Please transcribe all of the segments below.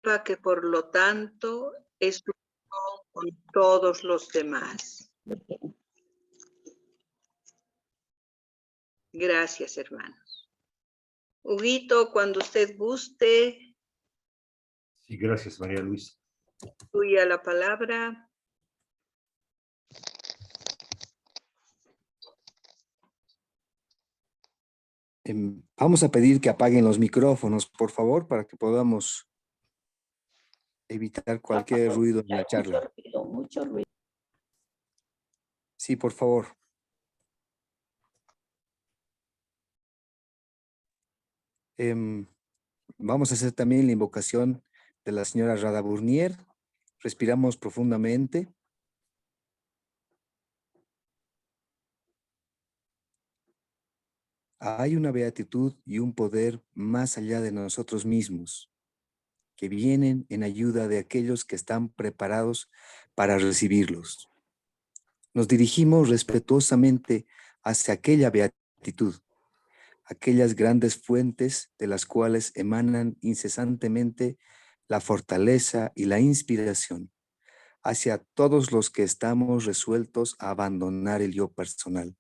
sepa que por lo tanto es uno con todos los demás. Gracias, hermanos. Huguito, cuando usted guste. Sí, gracias, María Luisa. Tuya la palabra. Vamos a pedir que apaguen los micrófonos, por favor, para que podamos evitar cualquier ruido en la charla. Mucho ruido. Sí, por favor. Vamos a hacer también la invocación de la señora Rada Burnier. Respiramos profundamente. Hay una beatitud y un poder más allá de nosotros mismos, que vienen en ayuda de aquellos que están preparados para recibirlos. Nos dirigimos respetuosamente hacia aquella beatitud, aquellas grandes fuentes de las cuales emanan incesantemente la fortaleza y la inspiración, hacia todos los que estamos resueltos a abandonar el yo personal,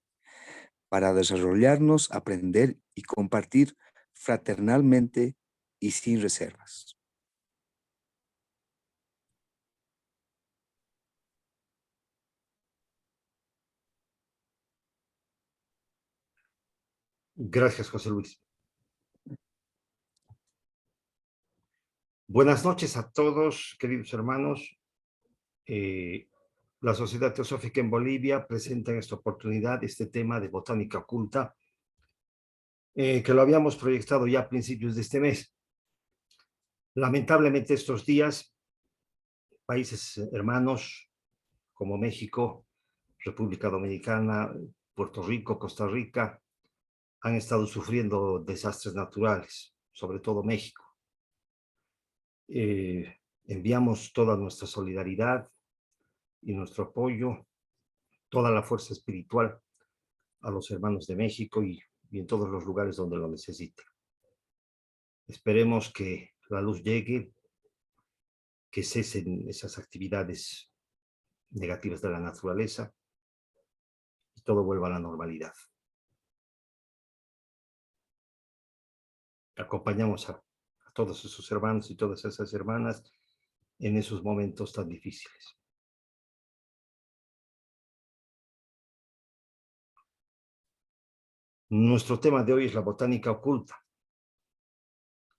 para desarrollarnos, aprender y compartir fraternalmente y sin reservas. Gracias, José Luis. Buenas noches a todos, queridos hermanos. La Sociedad Teosófica en Bolivia presenta en esta oportunidad este tema de botánica oculta, que lo habíamos proyectado ya a principios de este mes. Lamentablemente estos días, países hermanos como México, República Dominicana, Puerto Rico, Costa Rica, han estado sufriendo desastres naturales, sobre todo México. Enviamos toda nuestra solidaridad y nuestro apoyo, toda la fuerza espiritual a los hermanos de México y en todos los lugares donde lo necesiten. Esperemos que la luz llegue, que cesen esas actividades negativas de la naturaleza y todo vuelva a la normalidad. Acompañamos a todos esos hermanos y todas esas hermanas en esos momentos tan difíciles. Nuestro tema de hoy es la botánica oculta.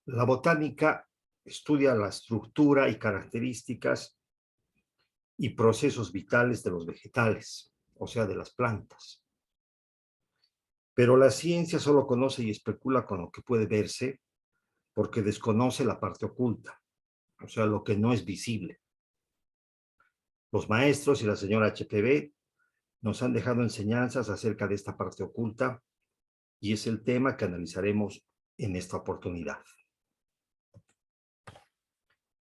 La botánica estudia la estructura y características y procesos vitales de los vegetales, o sea, de las plantas. Pero la ciencia solo conoce y especula con lo que puede verse porque desconoce la parte oculta, o sea, lo que no es visible. Los maestros y la señora HPV nos han dejado enseñanzas acerca de esta parte oculta y es el tema que analizaremos en esta oportunidad.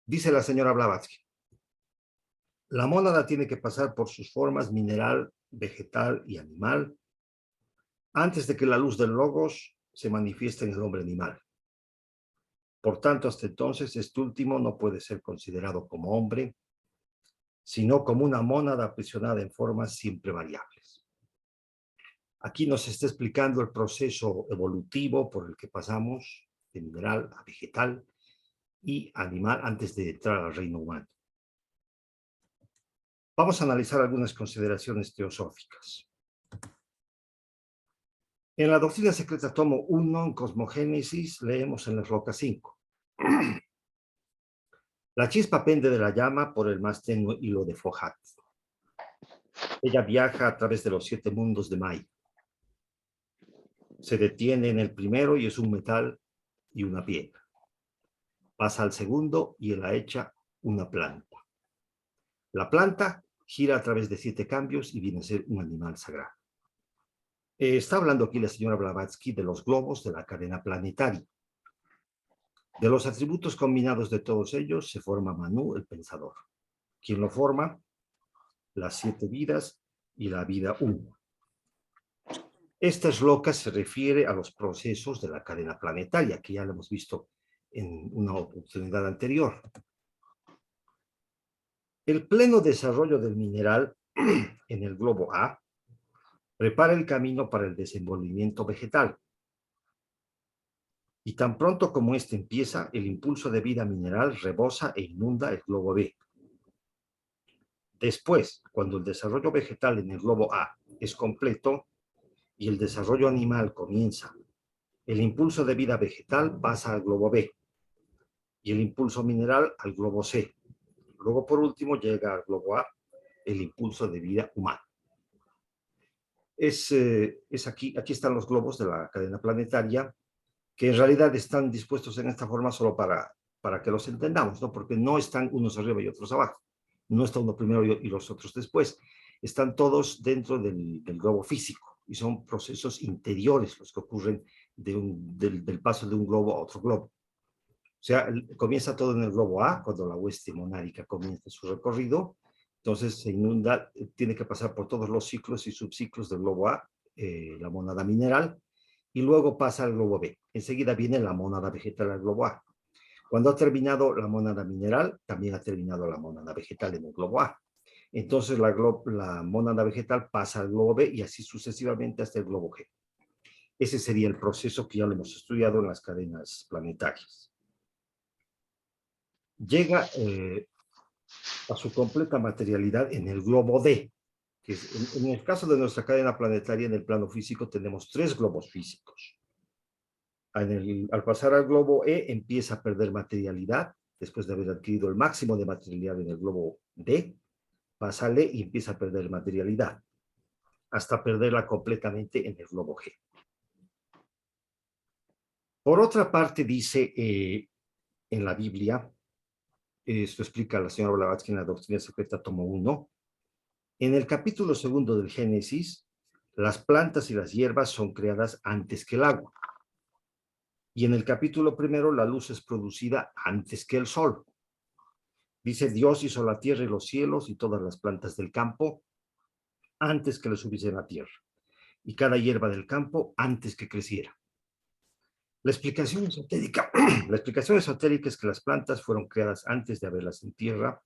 Dice la señora Blavatsky, la mónada tiene que pasar por sus formas mineral, vegetal y animal antes de que la luz del logos se manifieste en el hombre animal. Por tanto, hasta entonces, este último no puede ser considerado como hombre, sino como una mónada aprisionada en formas siempre variables. Aquí nos está explicando el proceso evolutivo por el que pasamos de mineral a vegetal y animal antes de entrar al reino humano. Vamos a analizar algunas consideraciones teosóficas. En la Doctrina Secreta, tomo 1, en Cosmogénesis, leemos en la Roca 5. La chispa pende de la llama por el más tenue hilo de Fohat. Ella viaja a través de los 7 mundos de Maya. Se detiene en el primero y es un metal y una piedra. Pasa al segundo y la hecha una planta. La planta gira a través de 7 cambios y viene a ser un animal sagrado. Está hablando aquí la señora Blavatsky de los globos de la cadena planetaria. De los atributos combinados de todos ellos se forma Manu, el pensador. ¿Quién lo forma? Las 7 vidas y la vida 1. Esta shloka se refiere a los procesos de la cadena planetaria, que ya lo hemos visto en una oportunidad anterior. El pleno desarrollo del mineral en el globo A prepara el camino para el desenvolvimiento vegetal. Y tan pronto como éste empieza, el impulso de vida mineral rebosa e inunda el globo B. Después, cuando el desarrollo vegetal en el globo A es completo y el desarrollo animal comienza, el impulso de vida vegetal pasa al globo B y el impulso mineral al globo C. Luego, por último, llega al globo A el impulso de vida humana. Aquí están los globos de la cadena planetaria, que en realidad están dispuestos en esta forma solo para que los entendamos, ¿no? Porque no están unos arriba y otros abajo. No está uno primero y los otros después. Están todos dentro del globo físico y son procesos interiores los que ocurren del paso de un globo a otro globo. O sea, comienza todo en el globo A, cuando la hueste monádica comienza su recorrido. Entonces se inunda, tiene que pasar por todos los ciclos y subciclos del globo A, la mónada mineral, y luego pasa al globo B. Enseguida viene la mónada vegetal al globo A. Cuando ha terminado la mónada mineral, también ha terminado la mónada vegetal en el globo A. Entonces la mónada vegetal pasa al globo B y así sucesivamente hasta el globo G. Ese sería el proceso que ya lo hemos estudiado en las cadenas planetarias. Llega a su completa materialidad en el globo D, que es, en el caso de nuestra cadena planetaria, en el plano físico, tenemos 3 globos físicos. Al pasar al globo E, empieza a perder materialidad, después de haber adquirido el máximo de materialidad en el globo D, pasa al E y empieza a perder materialidad, hasta perderla completamente en el globo G. Por otra parte, dice en la Biblia, esto explica la señora Blavatsky en la Doctrina Secreta, tomo 1, en el capítulo 2 del Génesis, las plantas y las hierbas son creadas antes que el agua. Y en el capítulo 1, la luz es producida antes que el sol. Dice, Dios hizo la tierra y los cielos y todas las plantas del campo antes que les hubiese en la tierra, y cada hierba del campo antes que creciera. La explicación esotérica es que las plantas fueron creadas antes de haberlas en tierra,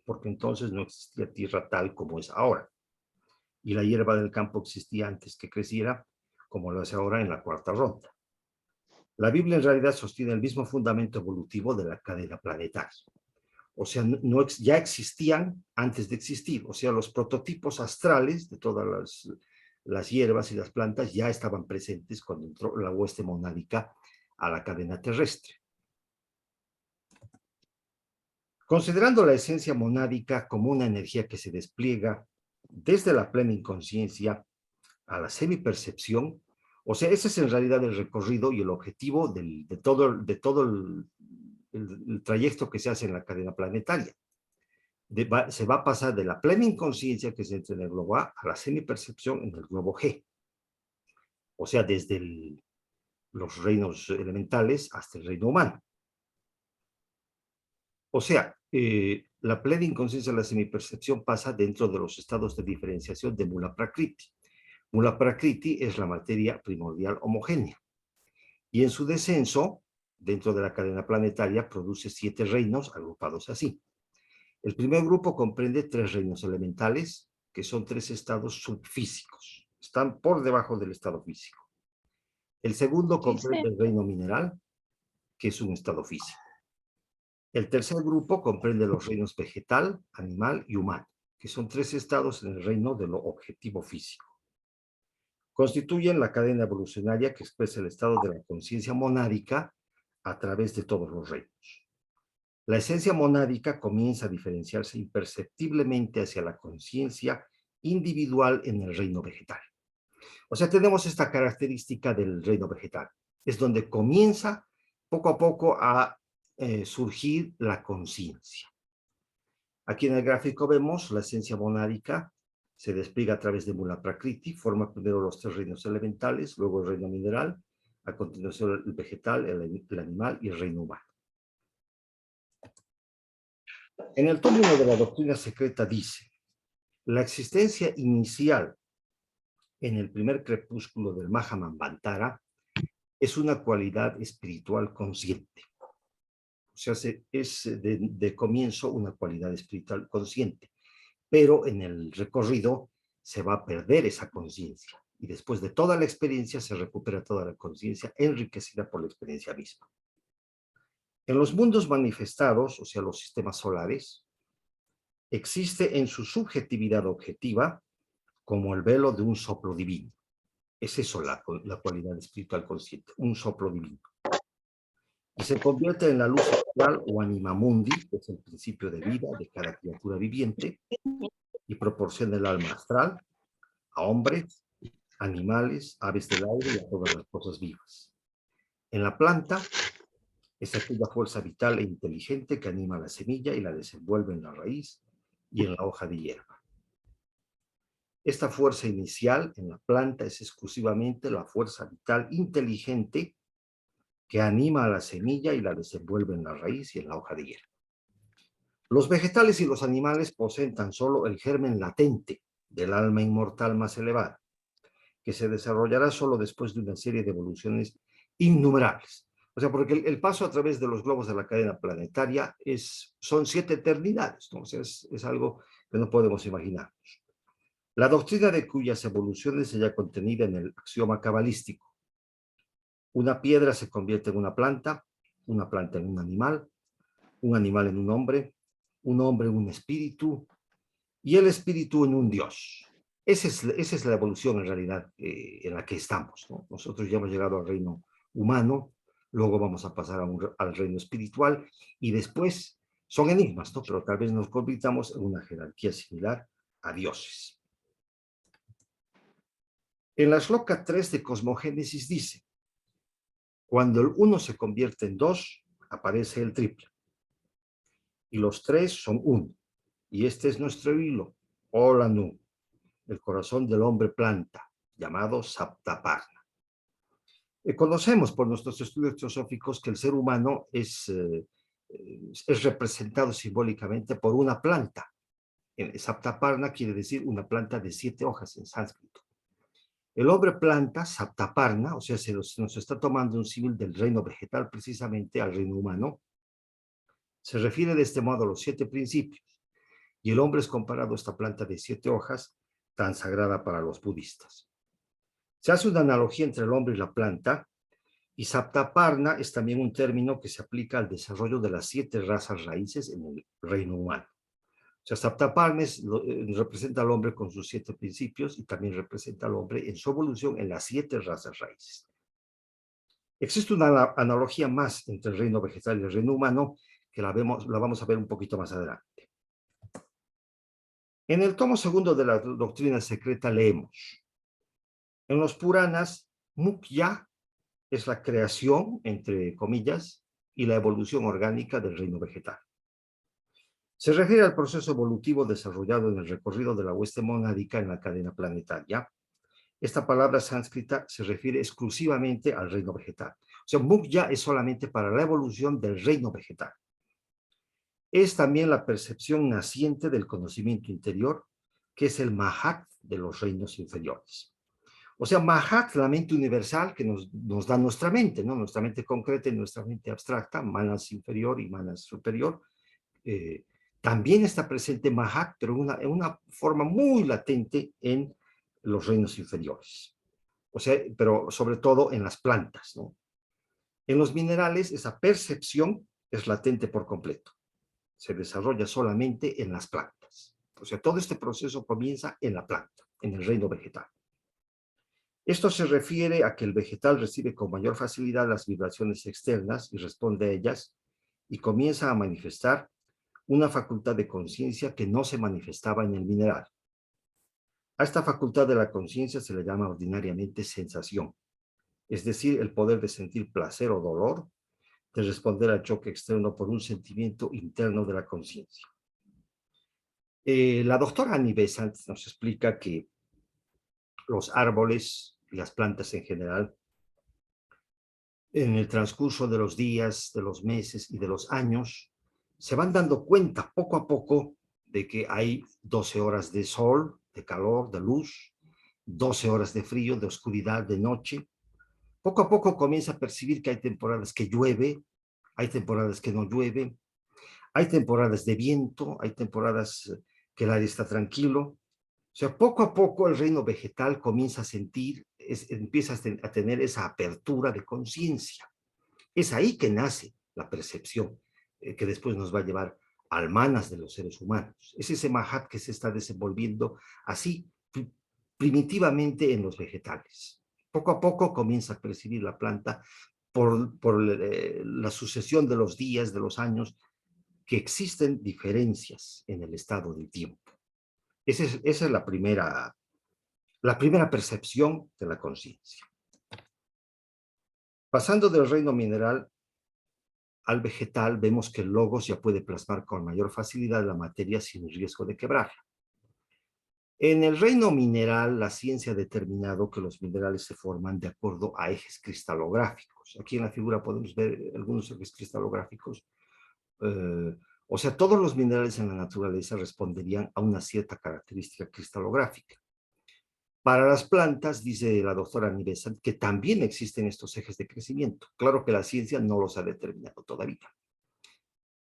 porque entonces no existía tierra tal como es ahora. Y la hierba del campo existía antes que creciera, como lo hace ahora en la 4ª ronda. La Biblia en realidad sostiene el mismo fundamento evolutivo de la cadena planetaria. O sea, ya existían antes de existir. O sea, los prototipos astrales de todas las hierbas y las plantas ya estaban presentes cuando entró la hueste monádica a la cadena terrestre. Considerando la esencia monádica como una energía que se despliega desde la plena inconsciencia a la semipercepción, o sea, ese es en realidad el recorrido y el objetivo de todo el trayecto que se hace en la cadena planetaria. Se va a pasar de la plena inconsciencia que se entra en el globo A la semipercepción en el globo G. O sea, desde los reinos elementales hasta el reino humano. O sea, la plena inconsciencia de la semipercepción pasa dentro de los estados de diferenciación de Mula Prakriti. Mula Prakriti es la materia primordial homogénea. Y en su descenso, dentro de la cadena planetaria, produce 7 reinos agrupados así. El primer grupo comprende 3 reinos elementales, que son 3 estados subfísicos. Están por debajo del estado físico. El segundo comprende el reino mineral, que es un estado físico. El tercer grupo comprende los reinos vegetal, animal y humano, que son 3 estados en el reino de lo objetivo físico. Constituyen la cadena evolucionaria que expresa el estado de la conciencia monádica a través de todos los reinos. La esencia monádica comienza a diferenciarse imperceptiblemente hacia la conciencia individual en el reino vegetal. O sea, tenemos esta característica del reino vegetal. Es donde comienza poco a poco a surgir la conciencia. Aquí en el gráfico vemos la esencia monádica se despliega a través de Mula Prakriti, forma primero los 3 reinos elementales, luego el reino mineral, a continuación el vegetal, el animal y el reino humano. En el tomo 1 de la Doctrina Secreta dice, la existencia inicial en el primer crepúsculo del Mahamanvantara es una cualidad espiritual consciente. O sea, es de comienzo una cualidad espiritual consciente, pero en el recorrido se va a perder esa conciencia y después de toda la experiencia se recupera toda la conciencia enriquecida por la experiencia misma. En los mundos manifestados, o sea, los sistemas solares, existe en su subjetividad objetiva como el velo de un soplo divino. Es eso la cualidad espiritual consciente, un soplo divino. Y se convierte en la luz astral o anima mundi, que es el principio de vida de cada criatura viviente, y proporciona el alma astral a hombres, animales, aves del aire y a todas las cosas vivas. En la planta es aquella fuerza vital e inteligente que anima la semilla y la desenvuelve en la raíz y en la hoja de hierba. Esta fuerza inicial en la planta es exclusivamente la fuerza vital inteligente que anima a la semilla y la desenvuelve en la raíz y en la hoja de hierba. Los vegetales y los animales poseen tan solo el germen latente del alma inmortal más elevada, que se desarrollará solo después de una serie de evoluciones innumerables. O sea, porque el paso a través de los globos de la cadena planetaria son 7 eternidades, ¿no? O sea, es algo que no podemos imaginarnos. La doctrina de cuyas evoluciones se halla contenida en el axioma cabalístico. Una piedra se convierte en una planta en un animal en un hombre en un espíritu, y el espíritu en un Dios. Esa es la evolución en realidad en la que estamos, ¿no? Nosotros ya hemos llegado al reino humano, luego vamos a pasar al reino espiritual, y después son enigmas, ¿no? Pero tal vez nos convirtamos en una jerarquía similar a dioses. En la Shloka 3 de Cosmogénesis dice: cuando el 1 se convierte en 2, aparece el triple. Y los 3 son 1. Y este es nuestro hilo, Olanu, el corazón del hombre planta, llamado Saptaparna. Conocemos por nuestros estudios teosóficos que el ser humano es representado simbólicamente por una planta. Saptaparna quiere decir una planta de 7 hojas en sánscrito. El hombre planta, Saptaparna, o sea, se nos está tomando un símil del reino vegetal precisamente al reino humano. Se refiere de este modo a los 7 principios. Y el hombre es comparado a esta planta de 7 hojas, tan sagrada para los budistas. Se hace una analogía entre el hombre y la planta, y Saptaparna es también un término que se aplica al desarrollo de las 7 razas raíces en el reino humano. O sea, Saptaparna representa al hombre con sus 7 principios y también representa al hombre en su evolución en las 7 razas raíces. Existe una analogía más entre el reino vegetal y el reino humano que la vamos a ver un poquito más adelante. En el tomo 2 de la doctrina secreta leemos: en los Puranas, Mukya es la creación, entre comillas, y la evolución orgánica del reino vegetal. Se refiere al proceso evolutivo desarrollado en el recorrido de la hueste monádica en la cadena planetaria. Esta palabra sánscrita se refiere exclusivamente al reino vegetal. O sea, Mukya es solamente para la evolución del reino vegetal. Es también la percepción naciente del conocimiento interior, que es el Mahat de los reinos inferiores. O sea, Mahat, la mente universal que nos da nuestra mente, ¿no? Nuestra mente concreta y nuestra mente abstracta, Manas inferior y Manas superior. También está presente Mahat, pero en una forma muy latente en los reinos inferiores. O sea, pero sobre todo en las plantas, ¿no? En los minerales, esa percepción es latente por completo. Se desarrolla solamente en las plantas. O sea, todo este proceso comienza en la planta, en el reino vegetal. Esto se refiere a que el vegetal recibe con mayor facilidad las vibraciones externas y responde a ellas y comienza a manifestar una facultad de conciencia que no se manifestaba en el mineral. A esta facultad de la conciencia se le llama ordinariamente sensación, es decir, el poder de sentir placer o dolor, de responder al choque externo por un sentimiento interno de la conciencia. La doctora Annie Besant nos explica que los árboles y las plantas en general, en el transcurso de los días, de los meses y de los años, se van dando cuenta poco a poco de que hay 12 horas de sol, de calor, de luz, 12 horas de frío, de oscuridad, de noche. Poco a poco comienza a percibir que hay temporadas que llueve, hay temporadas que no llueve, hay temporadas de viento, hay temporadas que el aire está tranquilo. O sea, poco a poco el reino vegetal comienza a sentir, empieza a tener esa apertura de conciencia. Es ahí que nace la percepción, que después nos va a llevar al manas de los seres humanos. Es ese mahat que se está desenvolviendo así primitivamente en los vegetales. Poco a poco comienza a percibir la planta por la sucesión de los días, de los años, que existen diferencias en el estado del tiempo. Esa es la primera percepción de la conciencia. Pasando del reino mineral al vegetal, vemos que el logos ya puede plasmar con mayor facilidad la materia sin riesgo de quebrarla. En el reino mineral, la ciencia ha determinado que los minerales se forman de acuerdo a ejes cristalográficos. Aquí en la figura podemos ver algunos ejes cristalográficos. O sea, todos los minerales en la naturaleza responderían a una cierta característica cristalográfica. Para las plantas, dice la doctora Nivesan, que también existen estos ejes de crecimiento. Claro que la ciencia no los ha determinado todavía.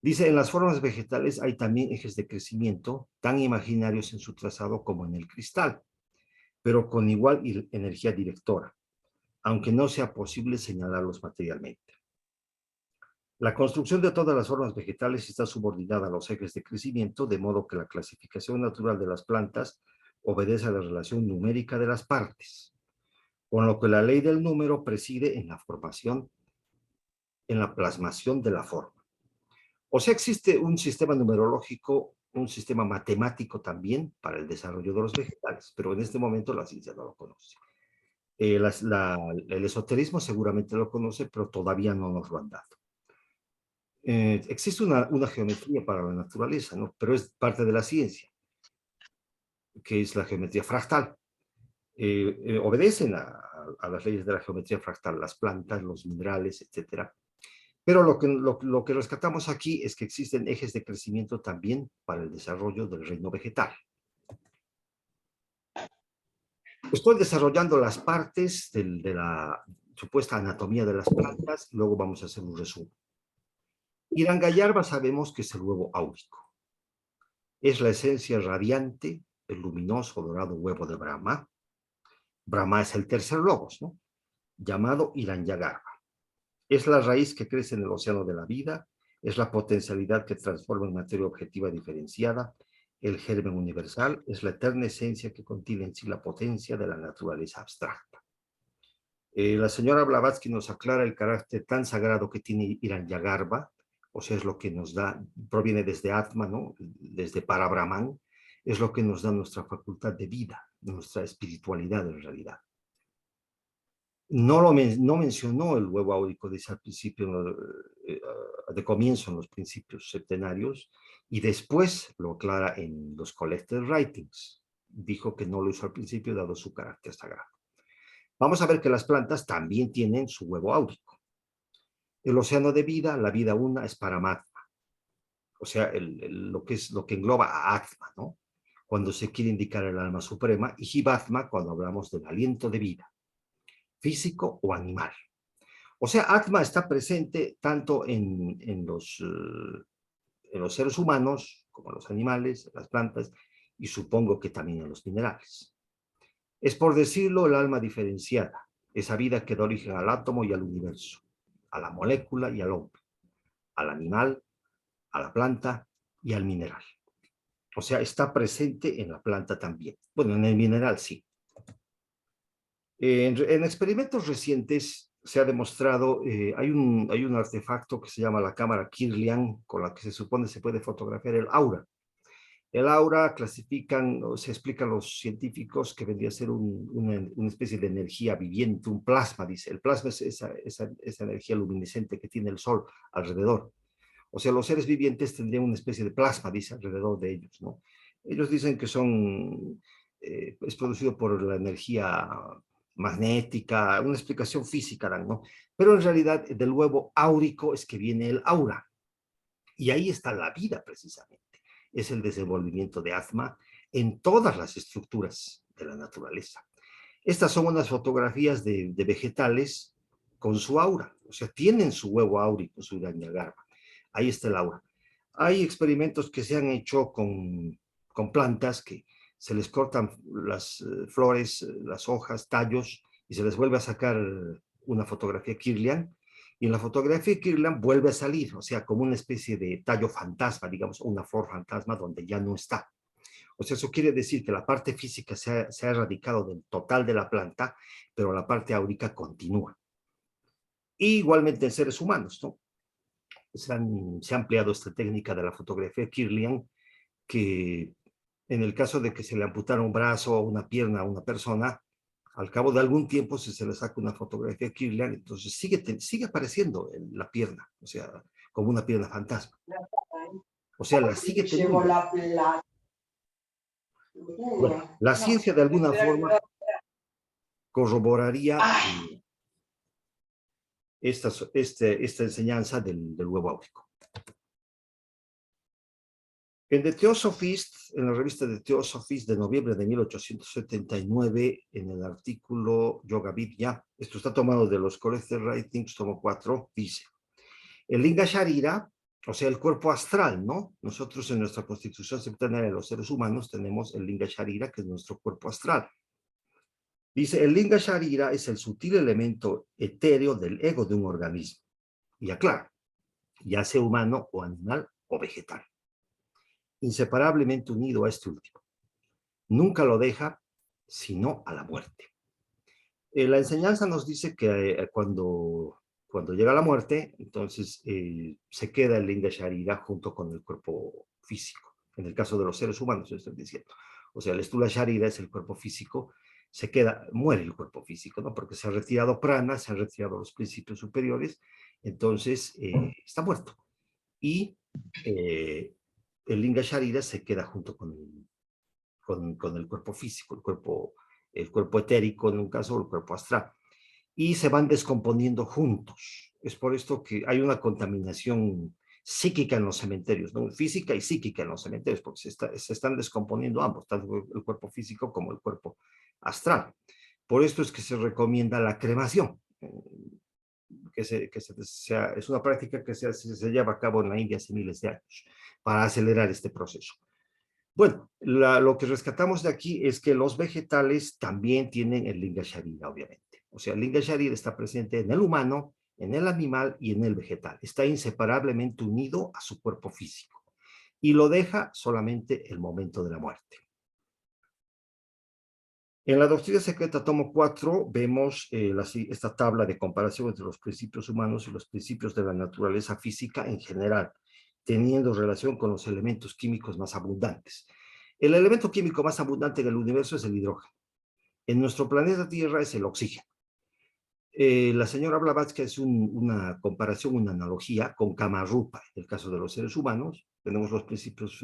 Dice, en las formas vegetales hay también ejes de crecimiento tan imaginarios en su trazado como en el cristal, pero con igual energía directora, aunque no sea posible señalarlos materialmente. La construcción de todas las formas vegetales está subordinada a los ejes de crecimiento, de modo que la clasificación natural de las plantas obedece a la relación numérica de las partes, con lo que la ley del número preside en la formación, en la plasmación de la forma. O sea, existe un sistema numerológico, un sistema matemático también para el desarrollo de los vegetales, pero en este momento la ciencia no lo conoce. El esoterismo seguramente lo conoce, pero todavía no nos lo han dado. Existe una geometría para la naturaleza, ¿no? Pero es parte de la ciencia, que es la geometría fractal. Obedecen a las leyes de la geometría fractal, las plantas, los minerales, etcétera. Pero lo que rescatamos aquí es que existen ejes de crecimiento también para el desarrollo del reino vegetal. Estoy desarrollando las partes de la supuesta anatomía de las plantas, luego vamos a hacer un resumen. Hiranyagarbha sabemos que es el huevo áurico. Es la esencia radiante, el luminoso dorado huevo de Brahma. Brahma es el tercer logos, ¿no? Llamado Hiranyagarbha. Es la raíz que crece en el océano de la vida, es la potencialidad que transforma en materia objetiva diferenciada, el germen universal, es la eterna esencia que contiene en sí la potencia de la naturaleza abstracta. La señora Blavatsky nos aclara el carácter tan sagrado que tiene Hiranyagarbha, o sea, es lo que nos da, proviene desde Atma, ¿no? Desde Parabrahman, es lo que nos da nuestra facultad de vida, nuestra espiritualidad en realidad. No mencionó el huevo áurico desde el principio, de comienzo en los principios septenarios, y después lo aclara en los Collected Writings. Dijo que no lo hizo al principio, dado su carácter sagrado. Vamos a ver que las plantas también tienen su huevo áurico. El océano de vida, la vida una, es Paramatma. O sea, lo que engloba a Atma, ¿no? Cuando se quiere indicar el alma suprema, y Jivatma cuando hablamos del aliento de vida, físico o animal. O sea, Atma está presente tanto en los seres humanos, como en los animales, las plantas, y supongo que también en los minerales. Es, por decirlo, el alma diferenciada, esa vida que da origen al átomo y al universo, a la molécula y al hombre, al animal, a la planta y al mineral. O sea, está presente en la planta también. Bueno, en el mineral sí. En experimentos recientes se ha demostrado, hay un artefacto que se llama la cámara Kirlian, con la que se supone se puede fotografiar el aura. El aura clasifican, o se explican los científicos que vendría a ser una especie de energía viviente, un plasma, dice. El plasma es esa energía luminescente que tiene el sol alrededor. O sea, los seres vivientes tendrían una especie de plasma, dice, alrededor de ellos, ¿no? Ellos dicen que es producido por la energía magnética, una explicación física dan, ¿no? Pero en realidad del huevo áurico es que viene el aura. Y ahí está la vida precisamente. Es el desenvolvimiento de Atma en todas las estructuras de la naturaleza. Estas son unas fotografías de vegetales con su aura, o sea, tienen su huevo áurico, su Hiranyagarbha. Ahí está el aura. Hay experimentos que se han hecho con plantas que se les cortan las flores, las hojas, tallos, y se les vuelve a sacar una fotografía Kirlian, y en la fotografía Kirlian vuelve a salir, o sea, como una especie de tallo fantasma, digamos, una flor fantasma donde ya no está. O sea, eso quiere decir que la parte física se ha erradicado del total de la planta, pero la parte áurica continúa. Y igualmente en seres humanos, ¿no? Se ha ampliado esta técnica de la fotografía Kirlian, que en el caso de que se le amputara un brazo o una pierna a una persona, al cabo de algún tiempo, si se le saca una fotografía Kirlian, entonces sigue apareciendo en la pierna, o sea, como una pierna fantasma. O sea, la sigue teniendo. Bueno, la ciencia de alguna forma corroboraría esta enseñanza del huevo áurico. En The Theosophist, en la revista The Theosophist de noviembre de 1879, en el artículo Yoga Vidya, esto está tomado de los Collected Writings, tomo 4, dice: el Linga Sharira, o sea, el cuerpo astral, ¿no? Nosotros en nuestra constitución septenariana de los seres humanos tenemos el Linga Sharira, que es nuestro cuerpo astral. Dice, el Linga Sharira es el sutil elemento etéreo del ego de un organismo. Y aclara, ya sea humano o animal o vegetal, inseparablemente unido a este último. Nunca lo deja, sino a la muerte. La enseñanza nos dice que cuando llega la muerte, entonces se queda el Linga Sharira junto con el cuerpo físico. En el caso de los seres humanos, estoy diciendo. O sea, el Stula Sharira es el cuerpo físico, muere el cuerpo físico, ¿no? Porque se ha retirado prana, se han retirado los principios superiores, entonces está muerto. Y el Linga Sharira se queda junto con el cuerpo físico, el cuerpo etérico en un caso, o el cuerpo astral, y se van descomponiendo juntos. Es por esto que hay una contaminación psíquica en los cementerios, ¿no? Física y psíquica en los cementerios, porque se están descomponiendo ambos, tanto el cuerpo físico como el cuerpo astral. Por esto es que se recomienda la cremación, es una práctica que se lleva a cabo en la India hace miles de años, para acelerar este proceso. Bueno, lo que rescatamos de aquí es que los vegetales también tienen el Linga Sharira, obviamente. O sea, el Linga Sharira está presente en el humano, en el animal y en el vegetal. Está inseparablemente unido a su cuerpo físico y lo deja solamente el momento de la muerte. En la Doctrina Secreta, tomo 4, vemos esta tabla de comparación entre los principios humanos y los principios de la naturaleza física en general, teniendo relación con los elementos químicos más abundantes. El elemento químico más abundante en el universo es el hidrógeno. En nuestro planeta Tierra es el oxígeno. La señora Blavatsky hace una comparación, una analogía con Kama-Rupa. En el caso de los seres humanos, tenemos los principios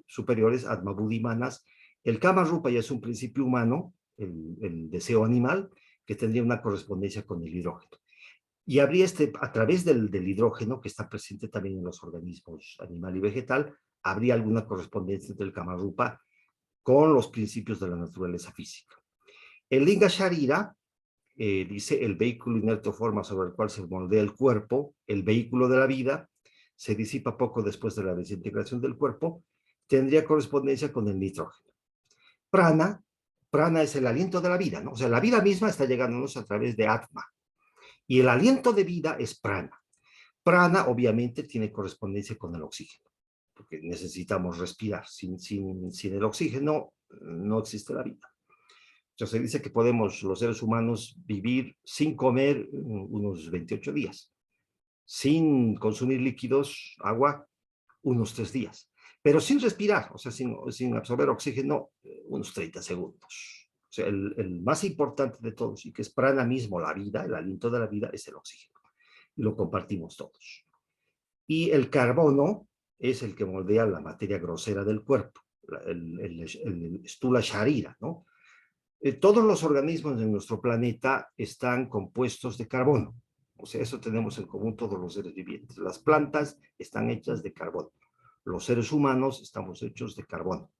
superiores, Atma, Buddhi, Manas. El Kama-Rupa ya es un principio humano, el deseo animal, que tendría una correspondencia con el hidrógeno. Y habría a través del hidrógeno, que está presente también en los organismos animal y vegetal, habría alguna correspondencia del Kama-Rupa con los principios de la naturaleza física. El Linga Sharira dice el vehículo inerte o forma sobre el cual se moldea el cuerpo, el vehículo de la vida, se disipa poco después de la desintegración del cuerpo, tendría correspondencia con el nitrógeno. Prana es el aliento de la vida, ¿no? O sea, la vida misma está llegándonos a través de Atma. Y el aliento de vida es prana. Prana, obviamente, tiene correspondencia con el oxígeno, porque necesitamos respirar. Sin el oxígeno no existe la vida. Entonces se dice que podemos, los seres humanos, vivir sin comer unos 28 días, sin consumir líquidos, agua, unos 3 días, pero sin respirar, o sea, sin absorber oxígeno, unos 30 segundos. O sea, el más importante de todos, y que es prana mismo, la vida, el aliento de la vida, es el oxígeno. Y lo compartimos todos. Y el carbono es el que moldea la materia grosera del cuerpo, el Stula Sharira, ¿no? Todos los organismos de nuestro planeta están compuestos de carbono. O sea, eso tenemos en común todos los seres vivientes. Las plantas están hechas de carbono. Los seres humanos estamos hechos de carbono.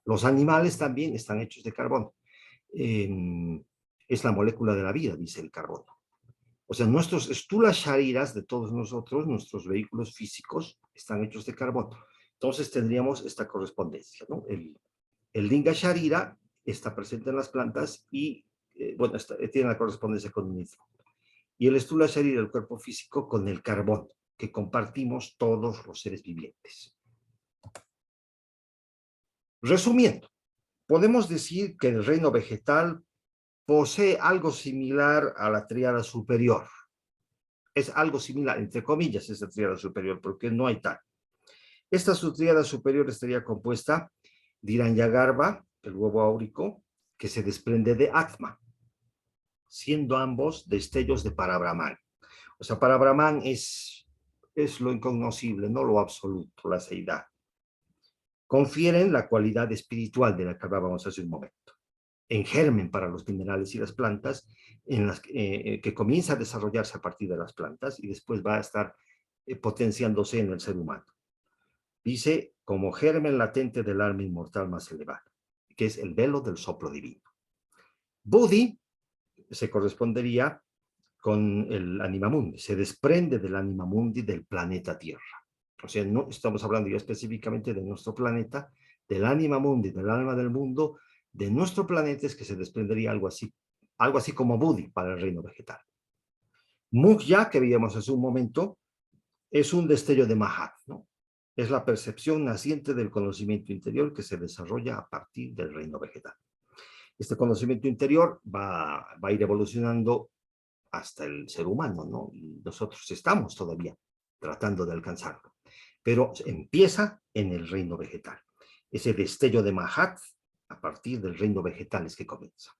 Los animales también están hechos de carbono. Es la molécula de la vida, dice el carbono. O sea, nuestros stula shariras de todos nosotros, nuestros vehículos físicos, están hechos de carbono. Entonces tendríamos esta correspondencia, ¿no? El linga sharira está presente en las plantas y, bueno, tiene la correspondencia con un nitro. Y el stula sharira, el cuerpo físico, con el carbono, que compartimos todos los seres vivientes. Resumiendo, podemos decir que el reino vegetal posee algo similar a la tríada superior. Es algo similar, entre comillas, esa tríada superior, porque no hay tal. Esta subtríada superior estaría compuesta de Hiranyagarbha, el huevo áurico, que se desprende de Atma, siendo ambos destellos de Parabrahman. O sea, Parabrahman es lo incognoscible, no lo absoluto, la seidad. Confieren la cualidad espiritual de la que hablábamos hace un momento, en germen para los minerales y las plantas, que comienza a desarrollarse a partir de las plantas y después va a estar potenciándose en el ser humano. Dice, como germen latente del alma inmortal más elevada, que es el velo del soplo divino. Buddhi se correspondería con el anima mundi, se desprende del anima mundi del planeta Tierra. O sea, no estamos hablando ya específicamente de nuestro planeta, del anima mundi, del alma del mundo, de nuestro planeta, es que se desprendería algo así como Buddhi para el reino vegetal. Mukya, que veíamos hace un momento, es un destello de Mahat, ¿no? Es la percepción naciente del conocimiento interior que se desarrolla a partir del reino vegetal. Este conocimiento interior va a ir evolucionando hasta el ser humano, ¿no? Y nosotros estamos todavía tratando de alcanzarlo. Pero empieza en el reino vegetal. Ese destello de Mahat a partir del reino vegetal es que comienza.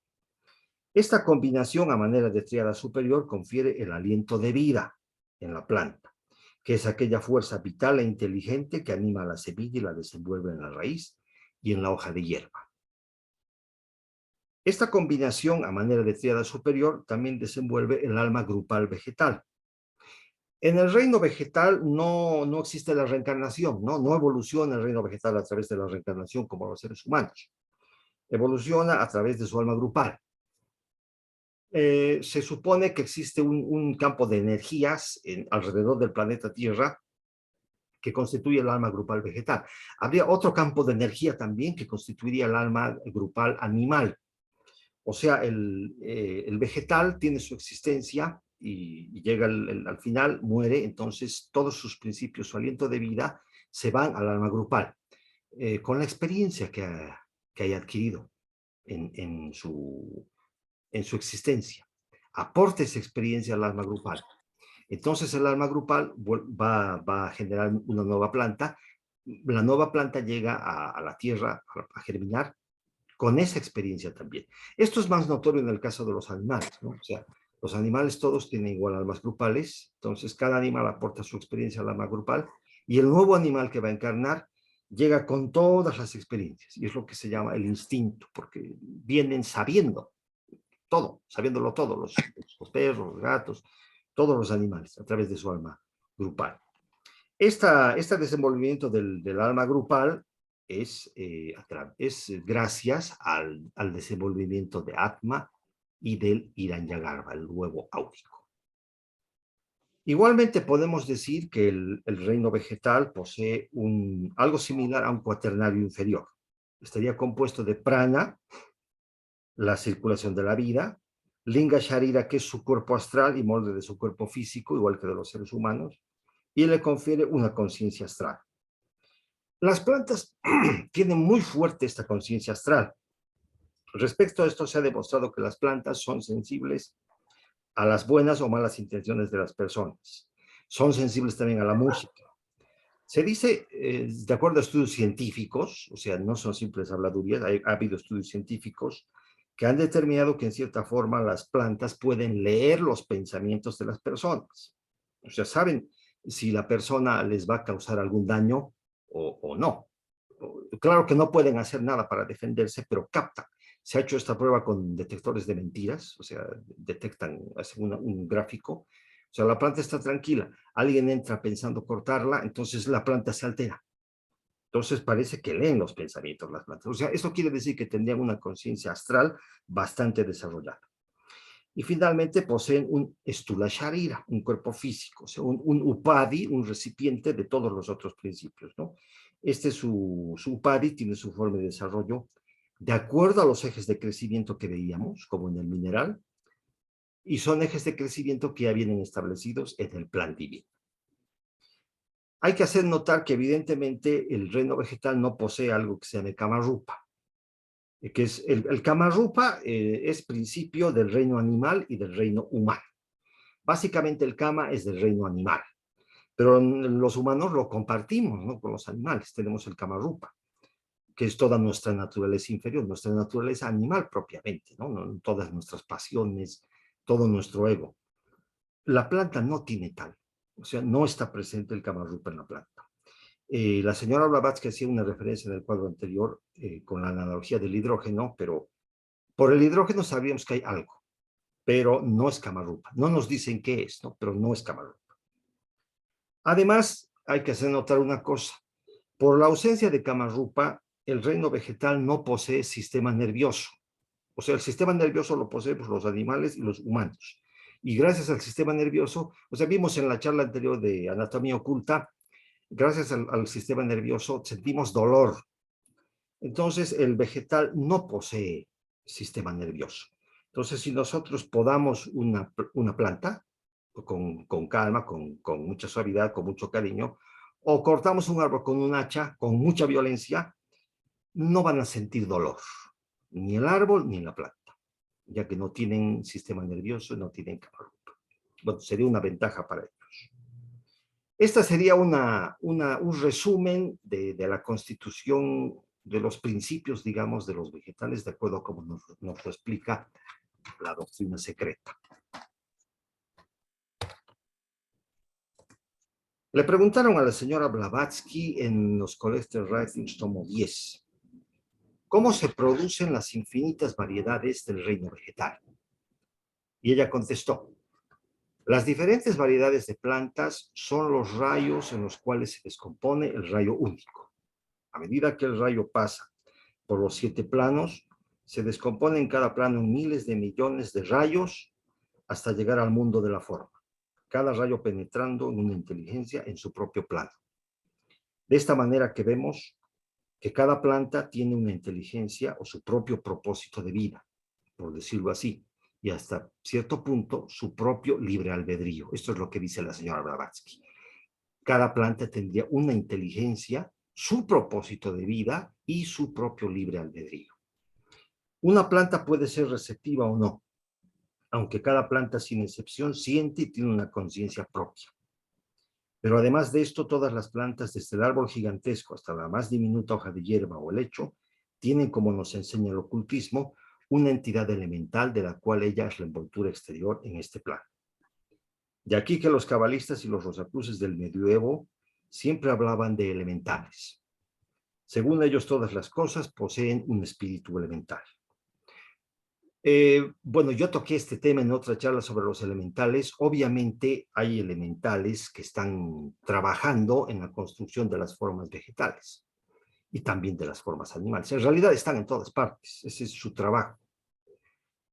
Esta combinación a manera de tríada superior confiere el aliento de vida en la planta, que es aquella fuerza vital e inteligente que anima a la semilla y la desenvuelve en la raíz y en la hoja de hierba. Esta combinación a manera de tríada superior también desenvuelve el alma grupal vegetal. En el reino vegetal no existe la reencarnación, no evoluciona el reino vegetal a través de la reencarnación como los seres humanos. Evoluciona a través de su alma grupal. Se supone que existe un campo de energías alrededor del planeta Tierra que constituye el alma grupal vegetal. Habría otro campo de energía también que constituiría el alma grupal animal. O sea, el vegetal tiene su existencia y llega al final, muere, entonces todos sus principios, su aliento de vida, se van al alma grupal, con la experiencia que haya adquirido en su existencia. Aporta esa experiencia al alma grupal. Entonces el alma grupal va a generar una nueva planta. La nueva planta llega a la tierra a germinar con esa experiencia también. Esto es más notorio en el caso de los animales, ¿no? O sea, los animales todos tienen igual almas grupales, entonces cada animal aporta su experiencia al alma grupal y el nuevo animal que va a encarnar llega con todas las experiencias y es lo que se llama el instinto, porque vienen sabiendo todo, sabiéndolo todo, los perros, los gatos, todos los animales, a través de su alma grupal. Este desenvolvimiento del alma grupal es gracias al desenvolvimiento de Atma y del Hiranyagarbha, el huevo áurico. Igualmente podemos decir que el reino vegetal posee algo similar a un cuaternario inferior. Estaría compuesto de prana, la circulación de la vida, linga sharira, que es su cuerpo astral y molde de su cuerpo físico, igual que de los seres humanos, y le confiere una conciencia astral. Las plantas tienen muy fuerte esta conciencia astral. Respecto a esto, se ha demostrado que las plantas son sensibles a las buenas o malas intenciones de las personas. Son sensibles también a la música. Se dice, de acuerdo a estudios científicos, o sea, no son simples habladurías, ha habido estudios científicos que han determinado que en cierta forma las plantas pueden leer los pensamientos de las personas. O sea, saben si la persona les va a causar algún daño o no. Claro que no pueden hacer nada para defenderse, pero captan. Se ha hecho esta prueba con detectores de mentiras, o sea, detectan, hacen un gráfico. O sea, la planta está tranquila. Alguien entra pensando cortarla, entonces la planta se altera. Entonces parece que leen los pensamientos las plantas. O sea, esto quiere decir que tendrían una conciencia astral bastante desarrollada. Y finalmente poseen un Stula Sharira, un cuerpo físico, o sea, un Upadhi, un recipiente de todos los otros principios, ¿no? Su Upadhi tiene su forma de desarrollo de acuerdo a los ejes de crecimiento que veíamos, como en el mineral, y son ejes de crecimiento que ya vienen establecidos en el plan divino. Hay que hacer notar que evidentemente el reino vegetal no posee algo que se llame Kamarupa, que es el Kamarupa es principio del reino animal y del reino humano. Básicamente el Kama es del reino animal, pero los humanos lo compartimos, ¿no?, con los animales. Tenemos el Kamarupa, que es toda nuestra naturaleza inferior, nuestra naturaleza animal propiamente, ¿no? Todas nuestras pasiones, todo nuestro ego. La planta no tiene tal, o sea, no está presente el Kamarupa en la planta. La señora Blavatsky hacía una referencia en el cuadro anterior con la analogía del hidrógeno, pero por el hidrógeno sabíamos que hay algo, pero no es Kamarupa. No nos dicen qué es, ¿no? Pero no es Kamarupa. Además, hay que hacer notar una cosa. Por la ausencia de Kamarupa, el reino vegetal no posee sistema nervioso. O sea, el sistema nervioso lo poseemos los animales y los humanos. Y gracias al sistema nervioso, o sea, vimos en la charla anterior de anatomía oculta, gracias al sistema nervioso sentimos dolor. Entonces, el vegetal no posee sistema nervioso. Entonces, si nosotros podamos una planta con calma, con mucha suavidad, con mucho cariño, o cortamos un árbol con un hacha, con mucha violencia, no van a sentir dolor, ni el árbol ni la planta, ya que no tienen sistema nervioso, no tienen Kamarupa. Bueno, sería una ventaja para ellos. Esta sería un resumen de la constitución de los principios, digamos, de los vegetales, de acuerdo a cómo nos lo explica la doctrina secreta. Le preguntaron a la señora Blavatsky en los Collected Writings, tomo 10, ¿cómo se producen las infinitas variedades del reino vegetal? Y ella contestó, las diferentes variedades de plantas son los rayos en los cuales se descompone el rayo único. A medida que el rayo pasa por los 7 planos, se descompone en cada plano en miles de millones de rayos hasta llegar al mundo de la forma, cada rayo penetrando en una inteligencia en su propio plano. De esta manera que vemos que cada planta tiene una inteligencia o su propio propósito de vida, por decirlo así, y hasta cierto punto su propio libre albedrío. Esto es lo que dice la señora Blavatsky. Cada planta tendría una inteligencia, su propósito de vida y su propio libre albedrío. Una planta puede ser receptiva o no, aunque cada planta sin excepción siente y tiene una conciencia propia. Pero además de esto, todas las plantas, desde el árbol gigantesco hasta la más diminuta hoja de hierba o helecho, tienen, como nos enseña el ocultismo, una entidad elemental de la cual ella es la envoltura exterior en este plano. De aquí que los cabalistas y los rosacruces del medioevo siempre hablaban de elementales. Según ellos, todas las cosas poseen un espíritu elemental. Bueno, yo toqué este tema en otra charla sobre los elementales. Obviamente hay elementales que están trabajando en la construcción de las formas vegetales y también de las formas animales. En realidad están en todas partes, ese es su trabajo.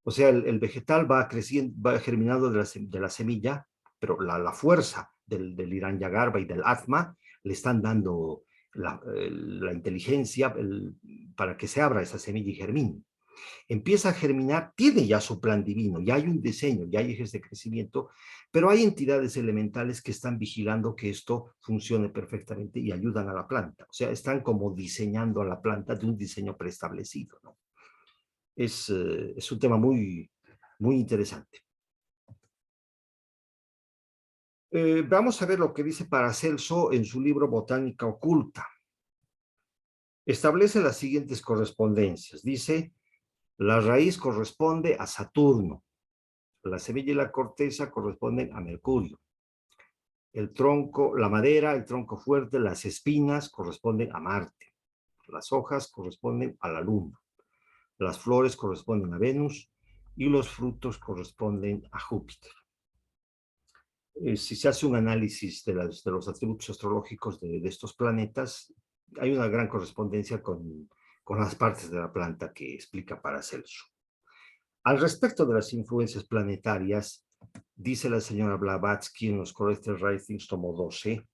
O sea, el vegetal va creciendo, va germinando de la semilla, pero la fuerza del Hiranyagarbha y del Atma le están dando la inteligencia para que se abra esa semilla y germine. Empieza a germinar, tiene ya su plan divino, ya hay un diseño, ya hay ejes de crecimiento, pero hay entidades elementales que están vigilando que esto funcione perfectamente y ayudan a la planta. O sea, están como diseñando a la planta de un diseño preestablecido, ¿no? Es un tema muy, muy interesante. Vamos a ver lo que dice Paracelso en su libro Botánica Oculta. Establece las siguientes correspondencias. Dice, la raíz corresponde a Saturno, la semilla y la corteza corresponden a Mercurio, el tronco, la madera, el tronco fuerte, las espinas corresponden a Marte, las hojas corresponden a la Luna, las flores corresponden a Venus y los frutos corresponden a Júpiter. Si se hace un análisis de los atributos astrológicos de estos planetas, hay una gran correspondencia con las partes de la planta que explica Paracelso. Al respecto de las influencias planetarias, dice la señora Blavatsky en los Collected Writings, tomo 12,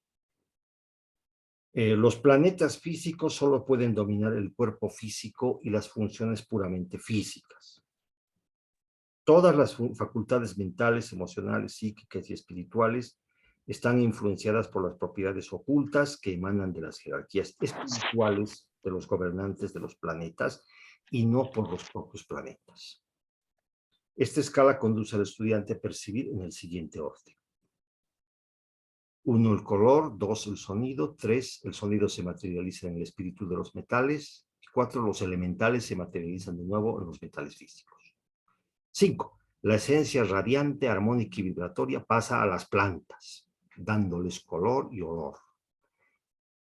los planetas físicos solo pueden dominar el cuerpo físico y las funciones puramente físicas. Todas las facultades mentales, emocionales, psíquicas y espirituales están influenciadas por las propiedades ocultas que emanan de las jerarquías espirituales de los gobernantes de los planetas y no por los propios planetas. Esta escala conduce al estudiante a percibir en el siguiente orden. 1, el color. 2, el sonido. 3, el sonido se materializa en el espíritu de los metales. 4, los elementales se materializan de nuevo en los metales físicos. 5, la esencia radiante, armónica y vibratoria pasa a las plantas, dándoles color y olor,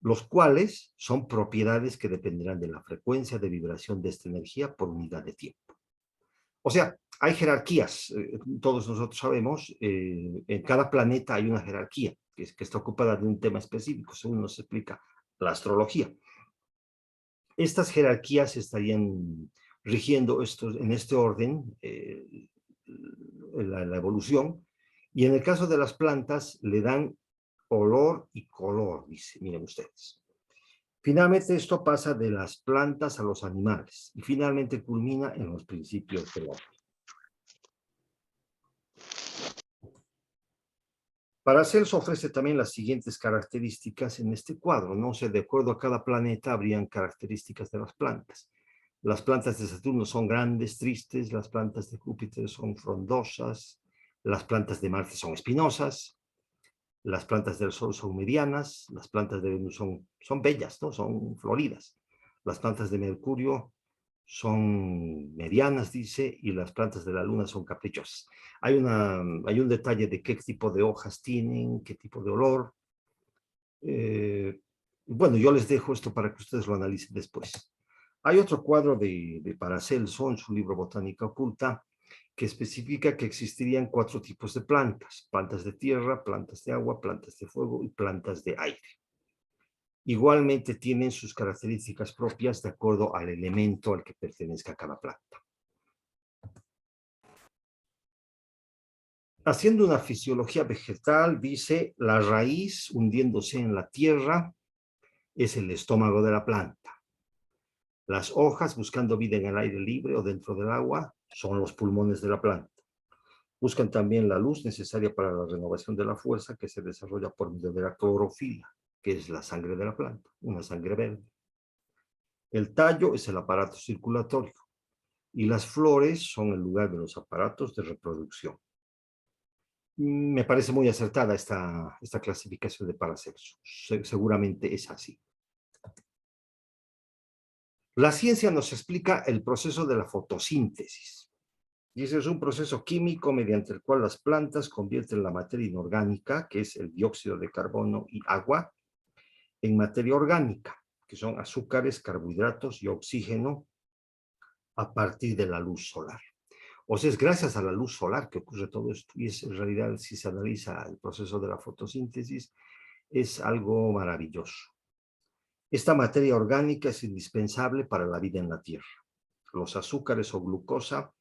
los cuales son propiedades que dependerán de la frecuencia de vibración de esta energía por unidad de tiempo. O sea, hay jerarquías, todos nosotros sabemos, en cada planeta hay una jerarquía que está ocupada de un tema específico, según nos explica la astrología. Estas jerarquías estarían rigiendo en este orden la evolución, y en el caso de las plantas le dan olor y color, dice, miren ustedes. Finalmente esto pasa de las plantas a los animales y finalmente culmina en los principios del hombre. Paracelso ofrece también las siguientes características en este cuadro, ¿no? O sea, de acuerdo a cada planeta habrían características de las plantas. Las plantas de Saturno son grandes, tristes, las plantas de Júpiter son frondosas, las plantas de Marte son espinosas, las plantas del Sol son medianas, las plantas de Venus son bellas, ¿no? Son floridas. Las plantas de Mercurio son medianas, dice, y las plantas de la Luna son caprichosas. Hay un detalle de qué tipo de hojas tienen, qué tipo de olor. Bueno, yo les dejo esto para que ustedes lo analicen después. Hay otro cuadro de Paracelso en su libro Botánica Oculta que especifica que existirían 4 tipos de plantas: plantas de tierra, plantas de agua, plantas de fuego y plantas de aire. Igualmente tienen sus características propias de acuerdo al elemento al que pertenezca cada planta. Haciendo una fisiología vegetal, dice, la raíz hundiéndose en la tierra es el estómago de la planta. Las hojas, buscando vida en el aire libre o dentro del agua, son los pulmones de la planta. Buscan también la luz necesaria para la renovación de la fuerza que se desarrolla por medio de la clorofila, que es la sangre de la planta, una sangre verde. El tallo es el aparato circulatorio y las flores son el lugar de los aparatos de reproducción. Me parece muy acertada esta clasificación de Paracelso. Seguramente es así. La ciencia nos explica el proceso de la fotosíntesis. Y ese es un proceso químico mediante el cual las plantas convierten la materia inorgánica, que es el dióxido de carbono y agua, en materia orgánica, que son azúcares, carbohidratos y oxígeno, a partir de la luz solar. O sea, es gracias a la luz solar que ocurre todo esto, y es en realidad, si se analiza el proceso de la fotosíntesis, es algo maravilloso. Esta materia orgánica es indispensable para la vida en la Tierra. Los azúcares o glucosa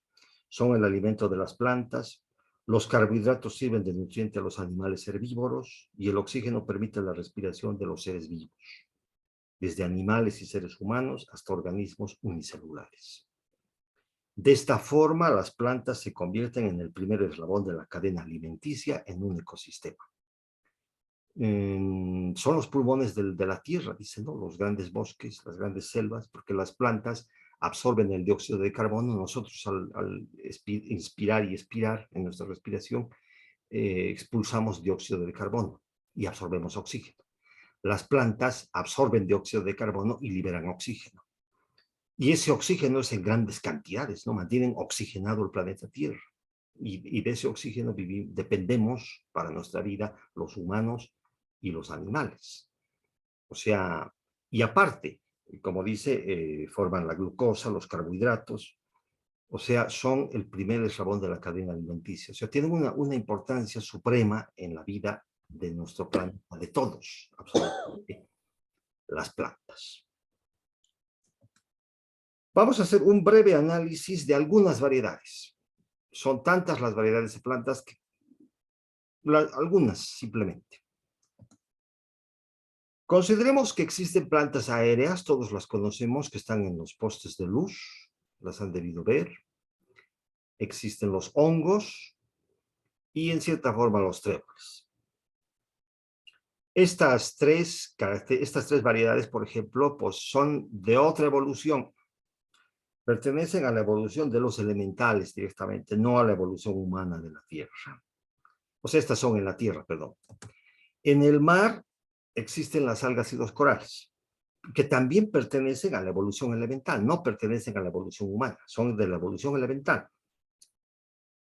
son el alimento de las plantas, los carbohidratos sirven de nutriente a los animales herbívoros y el oxígeno permite la respiración de los seres vivos, desde animales y seres humanos hasta organismos unicelulares. De esta forma, las plantas se convierten en el primer eslabón de la cadena alimenticia en un ecosistema. Son los pulmones de la tierra, dicen, ¿no? Los grandes bosques, las grandes selvas, porque las plantas absorben el dióxido de carbono. Nosotros al inspirar y expirar en nuestra respiración, expulsamos dióxido de carbono y absorbemos oxígeno. Las plantas absorben dióxido de carbono y liberan oxígeno. Y ese oxígeno es en grandes cantidades, ¿no? Mantienen oxigenado el planeta Tierra. Y de ese oxígeno dependemos para nuestra vida los humanos y los animales. O sea, y aparte, como dice, forman la glucosa, los carbohidratos, o sea, son el primer eslabón de la cadena alimenticia. O sea, tienen una importancia suprema en la vida de nuestro planeta, de todos, absolutamente, las plantas. Vamos a hacer un breve análisis de algunas variedades. Son tantas las variedades de plantas que algunas simplemente. Consideremos que existen plantas aéreas, todos las conocemos, que están en los postes de luz, las han debido ver. Existen los hongos y en cierta forma los tréboles. Estas tres variedades, por ejemplo, pues son de otra evolución. Pertenecen a la evolución de los elementales directamente, no a la evolución humana de la Tierra. O sea, estas son en la Tierra, perdón. En el mar existen las algas y los corales, que también pertenecen a la evolución elemental, no pertenecen a la evolución humana, son de la evolución elemental.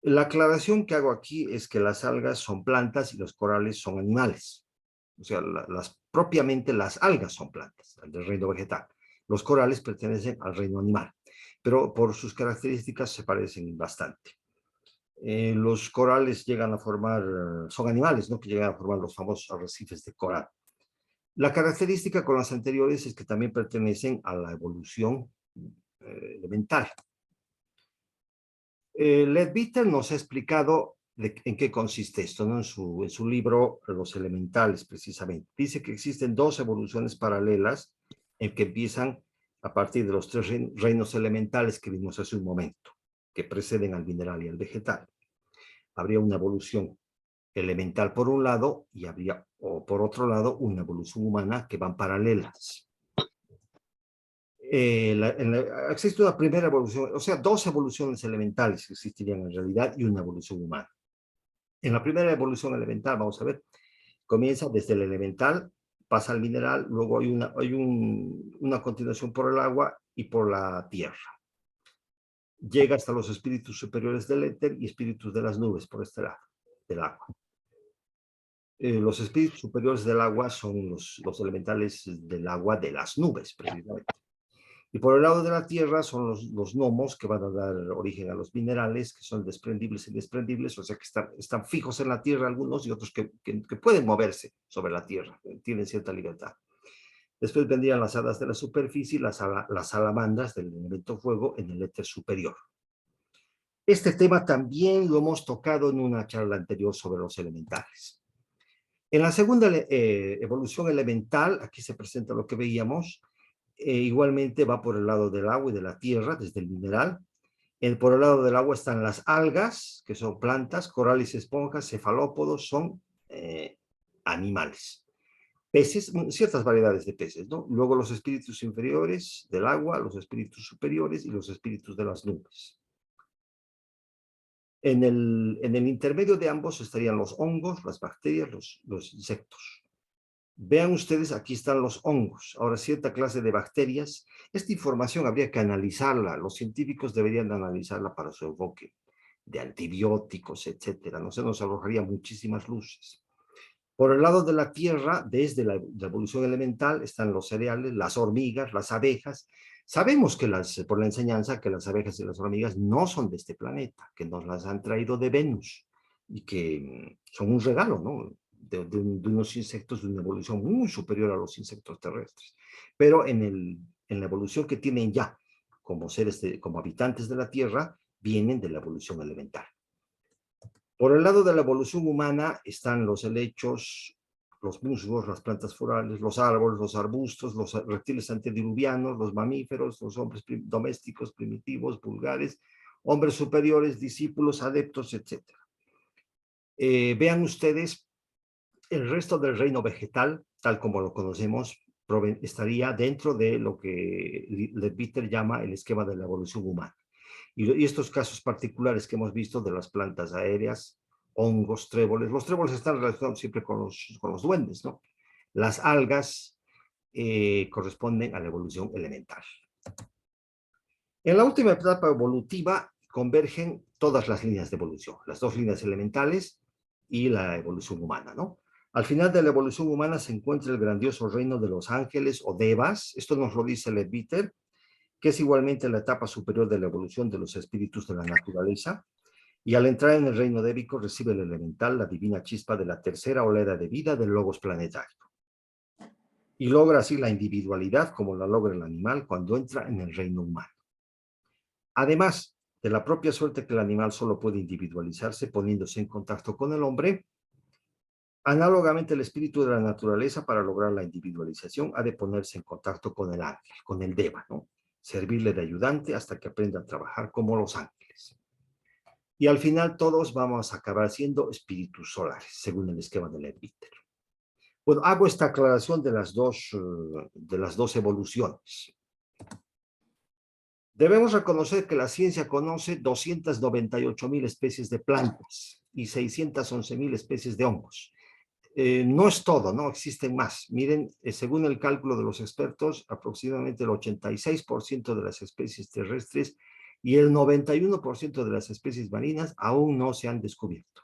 La aclaración que hago aquí es que las algas son plantas y los corales son animales. O sea, propiamente las algas son plantas, del reino vegetal. Los corales pertenecen al reino animal, pero por sus características se parecen bastante. Los corales llegan a formar, son animales, ¿no?, que llegan a formar los famosos arrecifes de coral. La característica con las anteriores es que también pertenecen a la evolución elemental. Leadbeater nos ha explicado en qué consiste esto, ¿no?, en su libro Los Elementales, precisamente. Dice que existen dos evoluciones paralelas en que empiezan a partir de los tres reinos elementales que vimos hace un momento, que preceden al mineral y al vegetal. Habría una evolución elemental por un lado y habría, o por otro lado, una evolución humana que van paralelas. Existe una primera evolución, o sea, dos evoluciones elementales que existirían en realidad y una evolución humana. En la primera evolución elemental, vamos a ver, comienza desde el elemental, pasa al mineral, luego hay una continuación por el agua y por la tierra. Llega hasta los espíritus superiores del éter y espíritus de las nubes por este lado, del agua. Los espíritus superiores del agua son los elementales del agua de las nubes, precisamente. Y por el lado de la tierra son los gnomos que van a dar origen a los minerales, que son desprendibles y desprendibles, o sea que están fijos en la tierra algunos y otros que pueden moverse sobre la tierra, tienen cierta libertad. Después vendrían las hadas de la superficie y las salamandras del elemento fuego en el éter superior. Este tema también lo hemos tocado en una charla anterior sobre los elementales. En la segunda evolución elemental, aquí se presenta lo que veíamos, igualmente va por el lado del agua y de la tierra, desde el mineral. Por el lado del agua están las algas, que son plantas, corales, esponjas, cefalópodos, son animales. Peces, ciertas variedades de peces, ¿no? Luego los espíritus inferiores del agua, los espíritus superiores y los espíritus de las nubes. En el intermedio de ambos estarían los hongos, las bacterias, los insectos. Vean ustedes, aquí están los hongos. Ahora, cierta clase de bacterias. Esta información habría que analizarla. Los científicos deberían de analizarla para su enfoque de antibióticos, etcétera. No se nos arrojaría muchísimas luces. Por el lado de la Tierra, desde la evolución elemental, están los cereales, las hormigas, las abejas. Sabemos que por la enseñanza que las abejas y las hormigas no son de este planeta, que nos las han traído de Venus y que son un regalo, ¿no?, de unos insectos de una evolución muy superior a los insectos terrestres. Pero en la evolución que tienen ya como seres, como habitantes de la Tierra, vienen de la evolución elemental. Por el lado de la evolución humana están los helechos, los musgos, las plantas forales, los árboles, los arbustos, los reptiles antediluvianos, los mamíferos, los hombres domésticos, primitivos, vulgares, hombres superiores, discípulos, adeptos, etc. Vean ustedes, el resto del reino vegetal, tal como lo conocemos, estaría dentro de lo que Leadbeater llama el esquema de la evolución humana. Y estos casos particulares que hemos visto de las plantas aéreas, hongos, tréboles. Los tréboles están relacionados siempre con los duendes, ¿no? Las algas corresponden a la evolución elemental. En la última etapa evolutiva convergen todas las líneas de evolución, las dos líneas elementales y la evolución humana, ¿no? Al final de la evolución humana se encuentra el grandioso reino de los ángeles o devas. Esto nos lo dice Leadbeater, que es igualmente la etapa superior de la evolución de los espíritus de la naturaleza, y al entrar en el reino débico recibe el elemental, la divina chispa de la tercera oleada de vida del logos planetario. Y logra así la individualidad como la logra el animal cuando entra en el reino humano. Además de la propia suerte que el animal solo puede individualizarse poniéndose en contacto con el hombre, análogamente el espíritu de la naturaleza, para lograr la individualización, ha de ponerse en contacto con el ángel, con el deva, ¿no? Servirle de ayudante hasta que aprenda a trabajar como los ángeles. Y al final todos vamos a acabar siendo espíritus solares, según el esquema del Leadbeater. Bueno, hago esta aclaración de las dos evoluciones. Debemos reconocer que la ciencia conoce 298.000 especies de plantas y 611.000 especies de hongos. No es todo, ¿no? Existen más. Miren, según el cálculo de los expertos, aproximadamente el 86% de las especies terrestres y el 91% de las especies marinas aún no se han descubierto.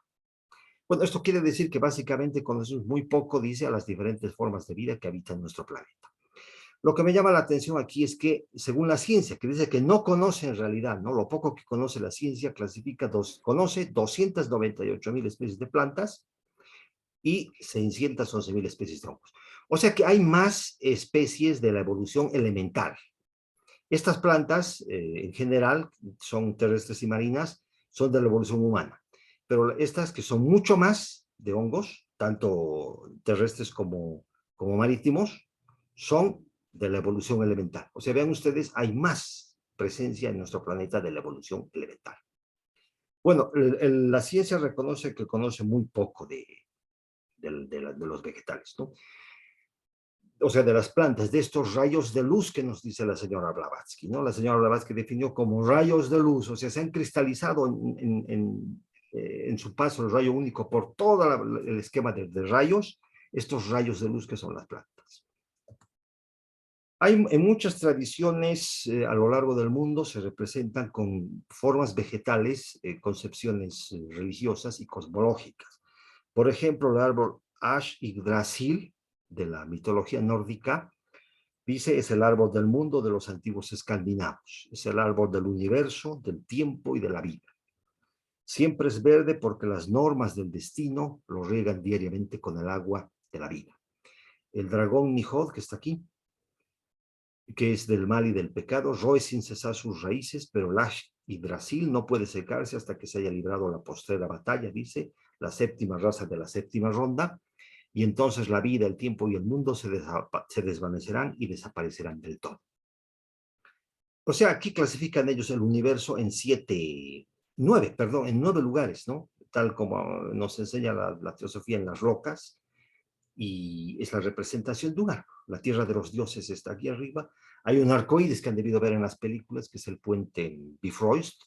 Bueno, esto quiere decir que básicamente conocemos muy poco, dice, a las diferentes formas de vida que habitan nuestro planeta. Lo que me llama la atención aquí es que, según la ciencia, que dice que no conoce en realidad, ¿no? Lo poco que conoce la ciencia, conoce 298.000 especies de plantas y 611.000 especies de hongos. O sea que hay más especies de la evolución elemental. Estas plantas, en general, son terrestres y marinas, son de la evolución humana. Pero estas, que son mucho más de hongos, tanto terrestres como marítimos, son de la evolución elemental. O sea, vean ustedes, hay más presencia en nuestro planeta de la evolución elemental. Bueno, la ciencia reconoce que conoce muy poco de los vegetales, ¿no? O sea, de las plantas, de estos rayos de luz que nos dice la señora Blavatsky, ¿no? La señora Blavatsky definió como rayos de luz, o sea, se han cristalizado en su paso el rayo único por todo el esquema de rayos, estos rayos de luz que son las plantas. Hay en muchas tradiciones a lo largo del mundo se representan con formas vegetales, concepciones religiosas y cosmológicas. Por ejemplo, el árbol Ash Yggdrasil de la mitología nórdica, dice, es el árbol del mundo de los antiguos escandinavos. Es el árbol del universo, del tiempo y de la vida. Siempre es verde porque las normas del destino lo riegan diariamente con el agua de la vida. El dragón Nihod, que está aquí, que es del mal y del pecado, roe sin cesar sus raíces, pero el Ash Yggdrasil no puede secarse hasta que se haya librado la postrera batalla, dice, la séptima raza de la séptima ronda, y entonces la vida, el tiempo y el mundo se desvanecerán y desaparecerán del todo. O sea, aquí clasifican ellos el universo en nueve lugares, ¿no? Tal como nos enseña la teosofía en las rocas, y es la representación de un arco. La tierra de los dioses está aquí arriba. Hay un arcoíris que han debido ver en las películas, que es el puente Bifrost,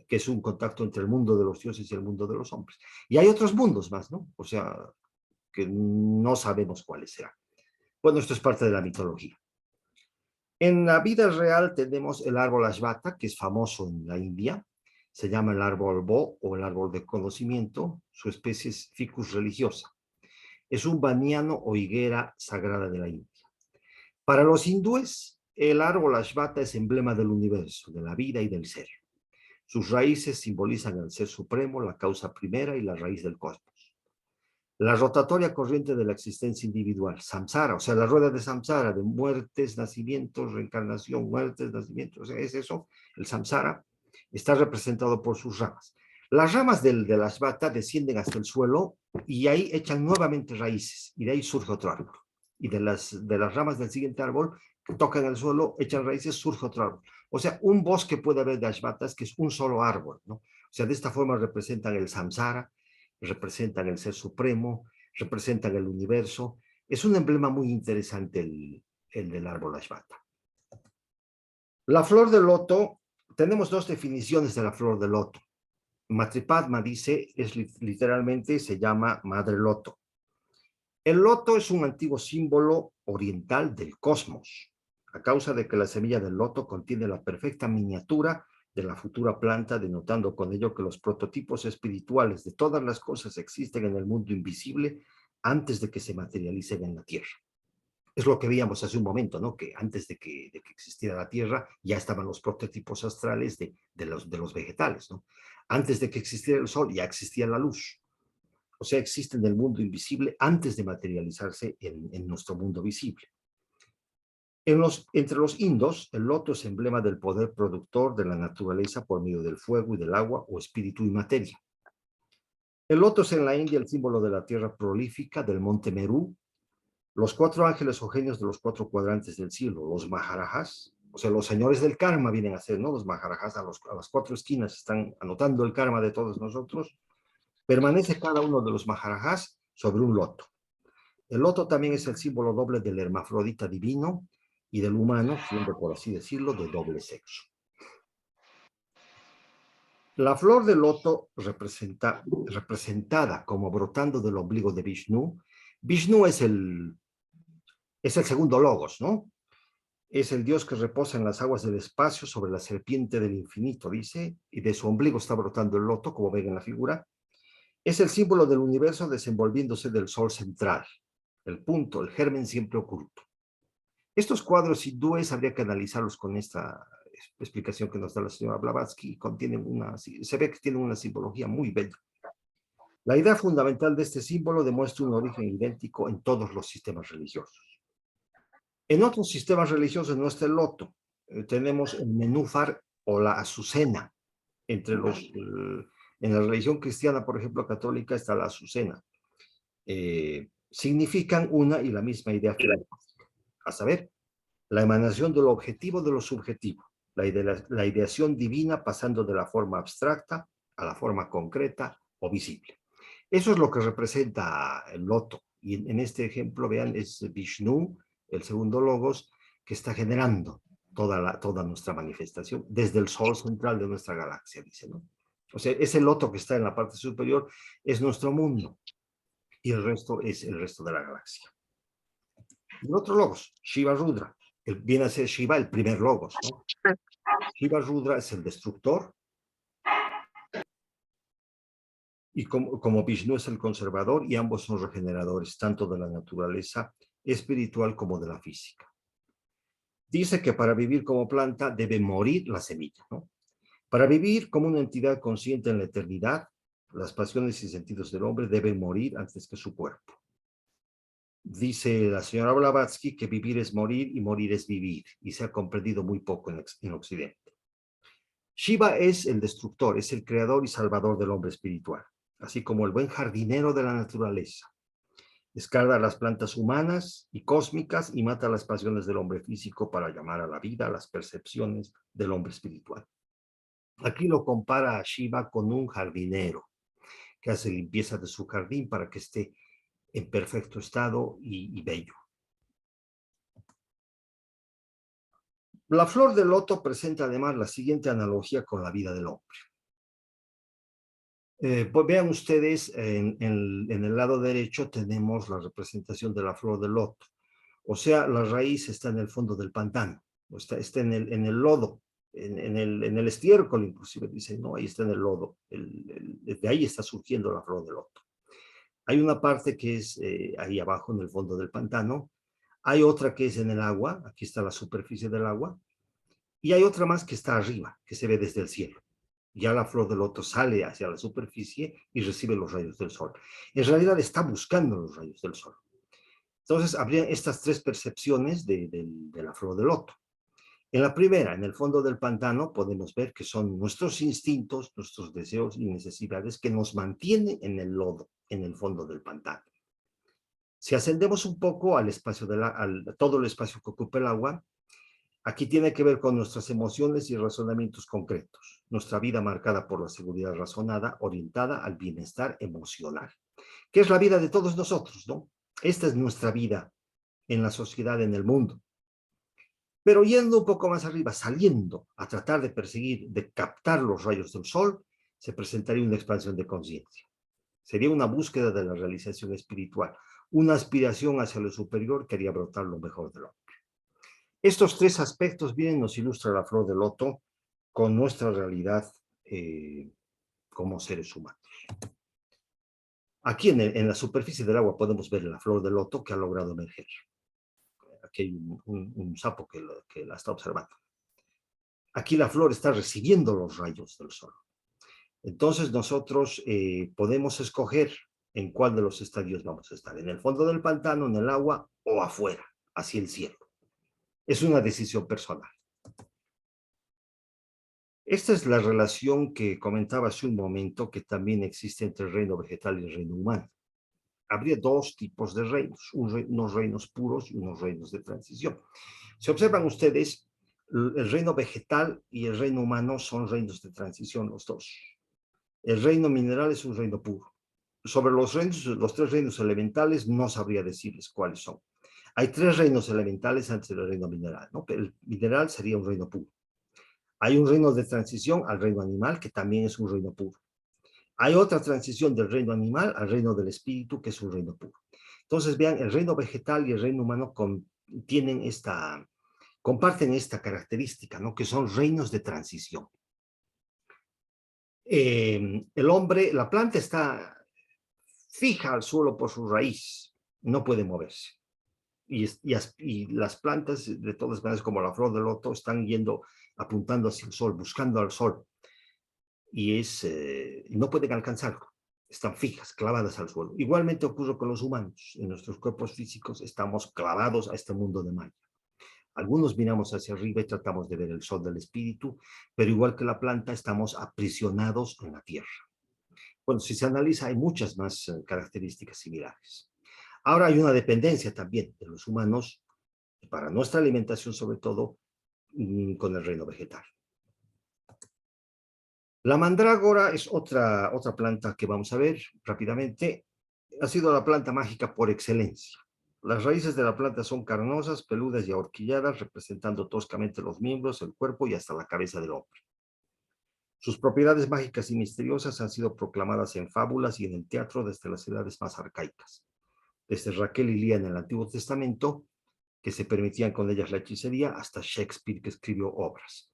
que es un contacto entre el mundo de los dioses y el mundo de los hombres. Y hay otros mundos más, ¿no? O sea, que no sabemos cuáles serán. Bueno, esto es parte de la mitología. En la vida real tenemos el árbol Ashvata, que es famoso en la India. Se llama el árbol Bo o el árbol de conocimiento. Su especie es Ficus religiosa. Es un baniano o higuera sagrada de la India. Para los hindúes, el árbol Ashvata es emblema del universo, de la vida y del ser. Sus raíces simbolizan el ser supremo, la causa primera y la raíz del cosmos. La rotatoria corriente de la existencia individual, samsara, o sea, la rueda de samsara, de muertes, nacimientos, reencarnación, muertes, nacimientos, o sea, es eso, el samsara, está representado por sus ramas. Las ramas del Ashvata descienden hasta el suelo y ahí echan nuevamente raíces, y de ahí surge otro árbol. Y de las ramas del siguiente árbol, que tocan el suelo, echan raíces, surge otro árbol. O sea, un bosque puede haber de Ashvatas que es un solo árbol, ¿no? O sea, de esta forma representan el samsara, representan el ser supremo, representan el universo. Es un emblema muy interesante el del árbol Ashvata. La flor de loto, tenemos dos definiciones de la flor de loto. Matripadma dice, literalmente se llama madre loto. El loto es un antiguo símbolo oriental del cosmos, a causa de que la semilla del loto contiene la perfecta miniatura de la futura planta, denotando con ello que los prototipos espirituales de todas las cosas existen en el mundo invisible antes de que se materialicen en la Tierra. Es lo que veíamos hace un momento, ¿no? Que antes de que existiera la Tierra ya estaban los prototipos astrales de los vegetales, ¿no? Antes de que existiera el Sol ya existía la luz. O sea, existe en el mundo invisible antes de materializarse en nuestro mundo visible. Entre los indos, el loto es emblema del poder productor de la naturaleza por medio del fuego y del agua o espíritu y materia. El loto es en la India el símbolo de la tierra prolífica, del monte Merú, los 4 ángeles o genios de los 4 cuadrantes del cielo, los maharajas, o sea, los señores del karma vienen a ser, ¿no? Los maharajas a las 4 esquinas están anotando el karma de todos nosotros. Permanece cada uno de los maharajas sobre un loto. El loto también es el símbolo doble del hermafrodita divino y del humano, siendo, por así decirlo, de doble sexo. La flor del loto representada como brotando del ombligo de Vishnu. Vishnu es el segundo logos, ¿no? Es el Dios que reposa en las aguas del espacio sobre la serpiente del infinito, dice, y de su ombligo está brotando el loto, como ven en la figura. Es el símbolo del universo desenvolviéndose del sol central, el punto, el germen siempre oculto. Estos cuadros hindúes habría que analizarlos con esta explicación que nos da la señora Blavatsky, se ve que tienen una simbología muy bella. La idea fundamental de este símbolo demuestra un origen idéntico en todos los sistemas religiosos. En otros sistemas religiosos no está el loto. Tenemos el nenúfar o la azucena. En la religión cristiana, por ejemplo, católica, está la azucena. Significan una y la misma idea filosófica, a saber, la emanación del objetivo de lo subjetivo, la ideación divina pasando de la forma abstracta a la forma concreta o visible. Eso es lo que representa el loto. Y en este ejemplo, vean, es Vishnu, el segundo logos, que está generando toda nuestra manifestación desde el sol central de nuestra galaxia, dice, ¿no? O sea, ese loto que está en la parte superior es nuestro mundo y el resto es el resto de la galaxia. El otro logos, Shiva Rudra, viene a ser Shiva el primer logos, ¿no? Shiva Rudra es el destructor y como Vishnu es el conservador, y ambos son regeneradores tanto de la naturaleza espiritual como de la física. Dice que para vivir como planta debe morir la semilla, ¿no? Para vivir como una entidad consciente en la eternidad, las pasiones y sentidos del hombre deben morir antes que su cuerpo. Dice la señora Blavatsky que vivir es morir y morir es vivir, y se ha comprendido muy poco en Occidente. Shiva es el destructor, es el creador y salvador del hombre espiritual, así como el buen jardinero de la naturaleza. Descarga las plantas humanas y cósmicas y mata las pasiones del hombre físico para llamar a la vida las percepciones del hombre espiritual. Aquí lo compara a Shiva con un jardinero que hace limpieza de su jardín para que esté en perfecto estado y bello. La flor del loto presenta además la siguiente analogía con la vida del hombre. Pues vean ustedes, en el lado derecho tenemos la representación de la flor del loto. O sea, la raíz está en el fondo del pantano, está en el lodo, en el estiércol inclusive, dicen, no, ahí está en el lodo. De ahí está surgiendo la flor del loto. Hay una parte que es ahí abajo en el fondo del pantano, hay otra que es en el agua, aquí está la superficie del agua, y hay otra más que está arriba, que se ve desde el cielo. Ya la flor del loto sale hacia la superficie y recibe los rayos del sol. En realidad está buscando los rayos del sol. Entonces, habría estas 3 percepciones de la flor del loto. En la primera, en el fondo del pantano, podemos ver que son nuestros instintos, nuestros deseos y necesidades que nos mantienen en el lodo, en el fondo del pantano. Si ascendemos un poco al espacio todo el espacio que ocupa el agua, aquí tiene que ver con nuestras emociones y razonamientos concretos, nuestra vida marcada por la seguridad razonada, orientada al bienestar emocional, que es la vida de todos nosotros, ¿no? Esta es nuestra vida en la sociedad, en el mundo. Pero yendo un poco más arriba, saliendo a tratar de perseguir, de captar los rayos del sol, se presentaría una expansión de conciencia. Sería una búsqueda de la realización espiritual, una aspiración hacia lo superior que haría brotar lo mejor del hombre. Estos 3 aspectos bien nos ilustra la flor del loto con nuestra realidad como seres humanos. Aquí en la superficie del agua podemos ver la flor del loto que ha logrado emerger. Aquí hay un sapo que la está observando. Aquí la flor está recibiendo los rayos del sol. Entonces nosotros podemos escoger en cuál de los estadios vamos a estar, en el fondo del pantano, en el agua o afuera, hacia el cielo. Es una decisión personal. Esta es la relación que comentaba hace un momento que también existe entre el reino vegetal y el reino humano. Habría dos tipos de reinos, unos reinos puros y unos reinos de transición. Si observan ustedes, el reino vegetal y el reino humano son reinos de transición los dos. El reino mineral es un reino puro. Sobre los tres reinos elementales no sabría decirles cuáles son. Hay tres reinos elementales antes del reino mineral, ¿no? El mineral sería un reino puro. Hay un reino de transición al reino animal, que también es un reino puro. Hay otra transición del reino animal al reino del espíritu, que es un reino puro. Entonces, vean, el reino vegetal y el reino humano comparten esta característica, ¿no? Que son reinos de transición. El hombre, la planta está fija al suelo por su raíz, no puede moverse. Y las plantas, de todas maneras, como la flor de loto, están apuntando hacia el sol, buscando al sol. Y no pueden alcanzarlo. Están fijas, clavadas al suelo. Igualmente ocurre con los humanos. En nuestros cuerpos físicos estamos clavados a este mundo de Maya. Algunos miramos hacia arriba y tratamos de ver el sol del espíritu, pero igual que la planta, estamos aprisionados en la tierra. Bueno, si se analiza, hay muchas más características similares. Ahora hay una dependencia también de los humanos, para nuestra alimentación sobre todo, con el reino vegetal. La mandrágora es otra planta que vamos a ver rápidamente. Ha sido la planta mágica por excelencia. Las raíces de la planta son carnosas, peludas y ahorquilladas, representando toscamente los miembros, el cuerpo y hasta la cabeza del hombre. Sus propiedades mágicas y misteriosas han sido proclamadas en fábulas y en el teatro desde las edades más arcaicas. Desde Raquel y Lía en el Antiguo Testamento, que se permitían con ellas la hechicería, hasta Shakespeare, que escribió obras.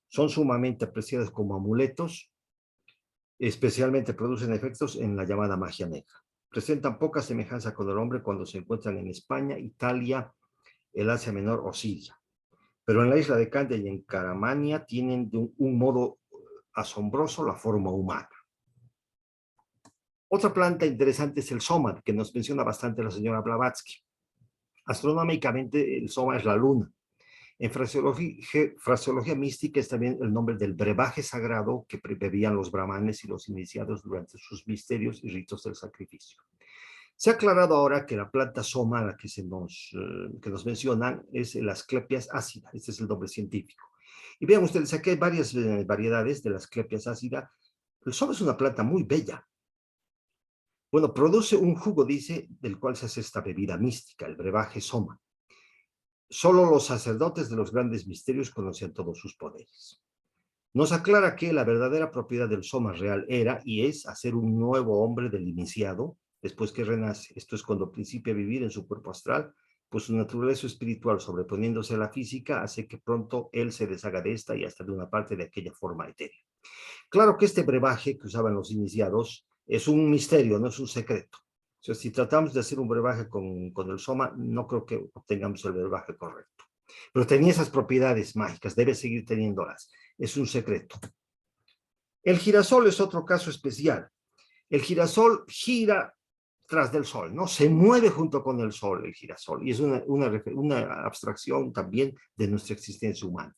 Son sumamente apreciadas como amuletos, especialmente producen efectos en la llamada magia negra. Presentan poca semejanza con el hombre cuando se encuentran en España, Italia, el Asia Menor o Siria. Pero en la isla de Candia y en Caramania tienen de un modo asombroso la forma humana. Otra planta interesante es el soma, que nos menciona bastante la señora Blavatsky. Astronómicamente, el soma es la luna. En fraseología mística es también el nombre del brebaje sagrado que bebían los brahmanes y los iniciados durante sus misterios y ritos del sacrificio. Se ha aclarado ahora que la planta soma, la que nos mencionan, es la Asclepias ácida. Este es el nombre científico. Y vean ustedes, aquí hay varias variedades de la Asclepias ácida. El soma es una planta muy bella. Bueno, produce un jugo, dice, del cual se hace esta bebida mística, el brebaje soma. Solo los sacerdotes de los grandes misterios conocían todos sus poderes. Nos aclara que la verdadera propiedad del soma real era y es hacer un nuevo hombre del iniciado después que renace. Esto es cuando principia a vivir en su cuerpo astral, pues su naturaleza espiritual sobreponiéndose a la física hace que pronto él se deshaga de esta y hasta de una parte de aquella forma etérea. Claro que este brebaje que usaban los iniciados es un misterio, no es un secreto. O sea, si tratamos de hacer un brebaje con el soma, no creo que obtengamos el brebaje correcto. Pero tenía esas propiedades mágicas, debe seguir teniéndolas. Es un secreto. El girasol es otro caso especial. El girasol gira tras del sol, ¿no? Se mueve junto con el sol el girasol. Y es una abstracción también de nuestra existencia humana.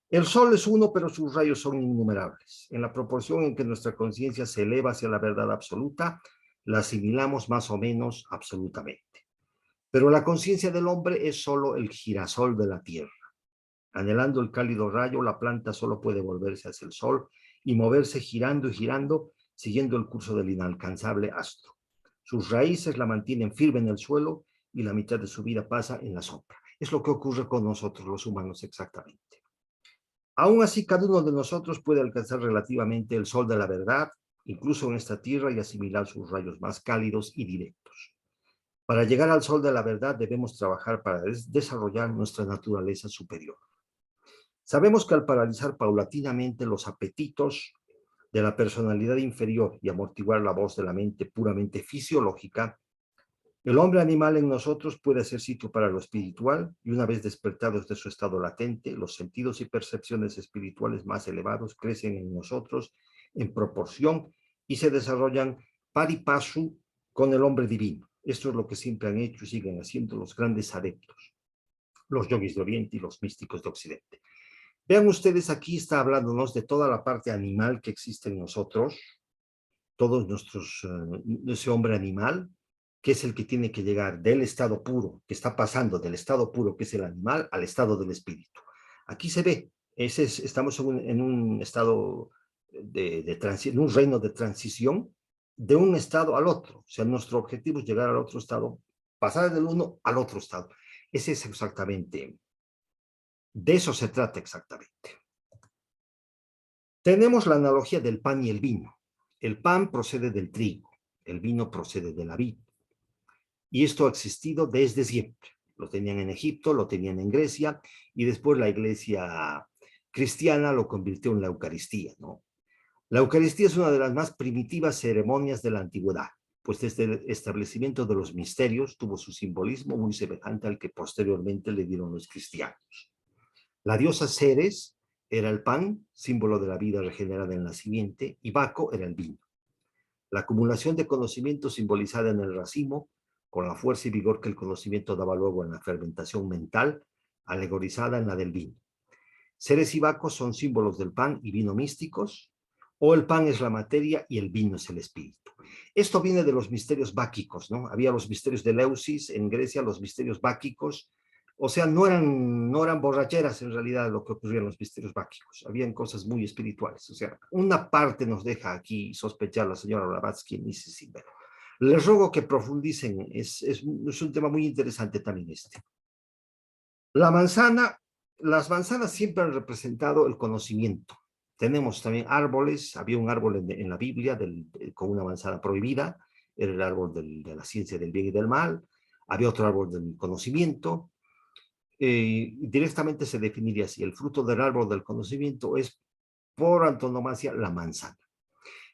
El sol es uno, pero sus rayos son innumerables. En la proporción en que nuestra conciencia se eleva hacia la verdad absoluta, la asimilamos más o menos absolutamente. Pero la conciencia del hombre es solo el girasol de la tierra. Anhelando el cálido rayo, la planta solo puede volverse hacia el sol y moverse girando y girando, siguiendo el curso del inalcanzable astro. Sus raíces la mantienen firme en el suelo y la mitad de su vida pasa en la sombra. Es lo que ocurre con nosotros los humanos exactamente. Aún así, cada uno de nosotros puede alcanzar relativamente el sol de la verdad, incluso en esta tierra, y asimilar sus rayos más cálidos y directos. Para llegar al sol de la verdad debemos trabajar para desarrollar nuestra naturaleza superior. Sabemos que al paralizar paulatinamente los apetitos de la personalidad inferior y amortiguar la voz de la mente puramente fisiológica, el hombre animal en nosotros puede hacer sitio para lo espiritual y una vez despertados de su estado latente, los sentidos y percepciones espirituales más elevados crecen en nosotros en proporción y se desarrollan pari passu con el hombre divino. Esto es lo que siempre han hecho y siguen haciendo los grandes adeptos. los yogis de Oriente y los místicos de Occidente. Vean ustedes, aquí está hablándonos de toda la parte animal que existe en nosotros, todos ese hombre animal, que es el que tiene que llegar del estado puro, que está pasando del estado puro, que es el animal, al estado del espíritu. Aquí se ve, estamos en un estado en un reino de transición de un estado al otro. O sea, nuestro objetivo es llegar al otro estado, pasar del uno al otro estado. Ese es exactamente, de eso se trata exactamente. Tenemos la analogía del pan y el vino. El pan procede del trigo, el vino procede de la vid. Y esto ha existido desde siempre. Lo tenían en Egipto, lo tenían en Grecia, y después la iglesia cristiana lo convirtió en la Eucaristía, ¿no? La Eucaristía es una de las más primitivas ceremonias de la antigüedad, pues desde el establecimiento de los misterios tuvo su simbolismo muy semejante al que posteriormente le dieron los cristianos. La diosa Ceres era el pan, símbolo de la vida regenerada en la simiente, y Baco era el vino. La acumulación de conocimiento simbolizada en el racimo, con la fuerza y vigor que el conocimiento daba luego en la fermentación mental, alegorizada en la del vino. Ceres y Baco son símbolos del pan y vino místicos, o el pan es la materia y el vino es el espíritu. Esto viene de los misterios báquicos, ¿no? Había los misterios de Eleusis en Grecia, los misterios báquicos, o sea, no eran borracheras en realidad lo que ocurría en los misterios báquicos, habían cosas muy espirituales. O sea, una parte nos deja aquí sospechar la señora Blavatsky en ese símbolo. Les ruego que profundicen, es un tema muy interesante también este. La manzana, las manzanas siempre han representado el conocimiento. Tenemos también árboles, había un árbol en la Biblia con una manzana prohibida, era el árbol de la ciencia del bien y del mal, había otro árbol del conocimiento, directamente se definiría así, el fruto del árbol del conocimiento es por antonomasia la manzana.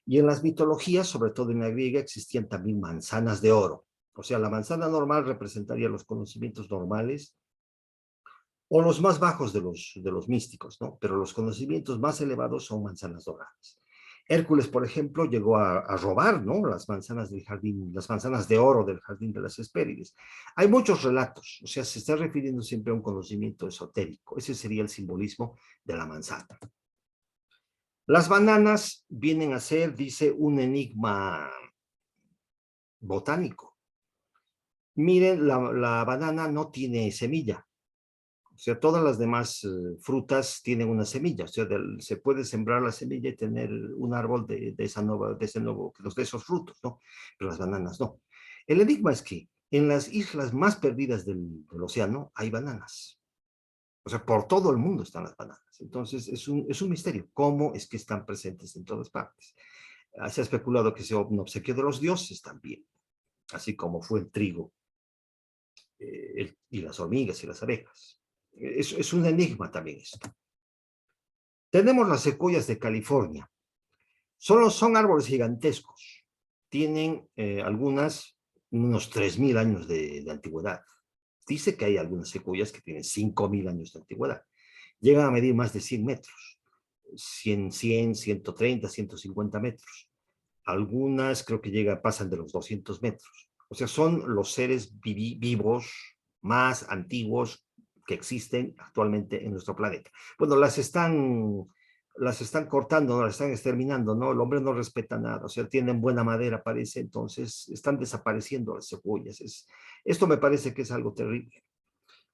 Y en las mitologías, sobre todo en la griega, existían también manzanas de oro. O sea, la manzana normal representaría los conocimientos normales o los más bajos de los místicos, ¿no? Pero los conocimientos más elevados son manzanas doradas. Hércules, por ejemplo, llegó a robar, ¿no? Las manzanas del jardín, las manzanas de oro del jardín de las Hespérides. Hay muchos relatos, o sea, se está refiriendo siempre a un conocimiento esotérico. Ese sería el simbolismo de la manzana. Las bananas vienen a ser, dice, un enigma botánico. Miren, la banana no tiene semilla. O sea, todas las demás frutas tienen una semilla. O sea, se puede sembrar la semilla y tener un árbol de esos frutos, ¿no? Pero las bananas no. El enigma es que en las islas más perdidas del océano hay bananas. O sea, por todo el mundo están las bananas. Entonces, es un misterio. ¿Cómo es que están presentes en todas partes? Se ha especulado que sea un obsequio de los dioses también, así como fue el trigo y las hormigas y las abejas. Es un enigma también esto. Tenemos las secuoyas de California. Son árboles gigantescos. Tienen algunas unos 3.000 años de antigüedad. Dice que hay algunas secuoyas que tienen 5.000 años de antigüedad. Llegan a medir más de 100 metros. 100, 130, 150 metros. Algunas creo que pasan de los 200 metros. O sea, son los seres vivos más antiguos que existen actualmente en nuestro planeta. Bueno, las están cortando, ¿no? Las están exterminando, ¿no? El hombre no respeta nada, o sea, tienen buena madera, parece, entonces están desapareciendo las cebollas. Esto me parece que es algo terrible.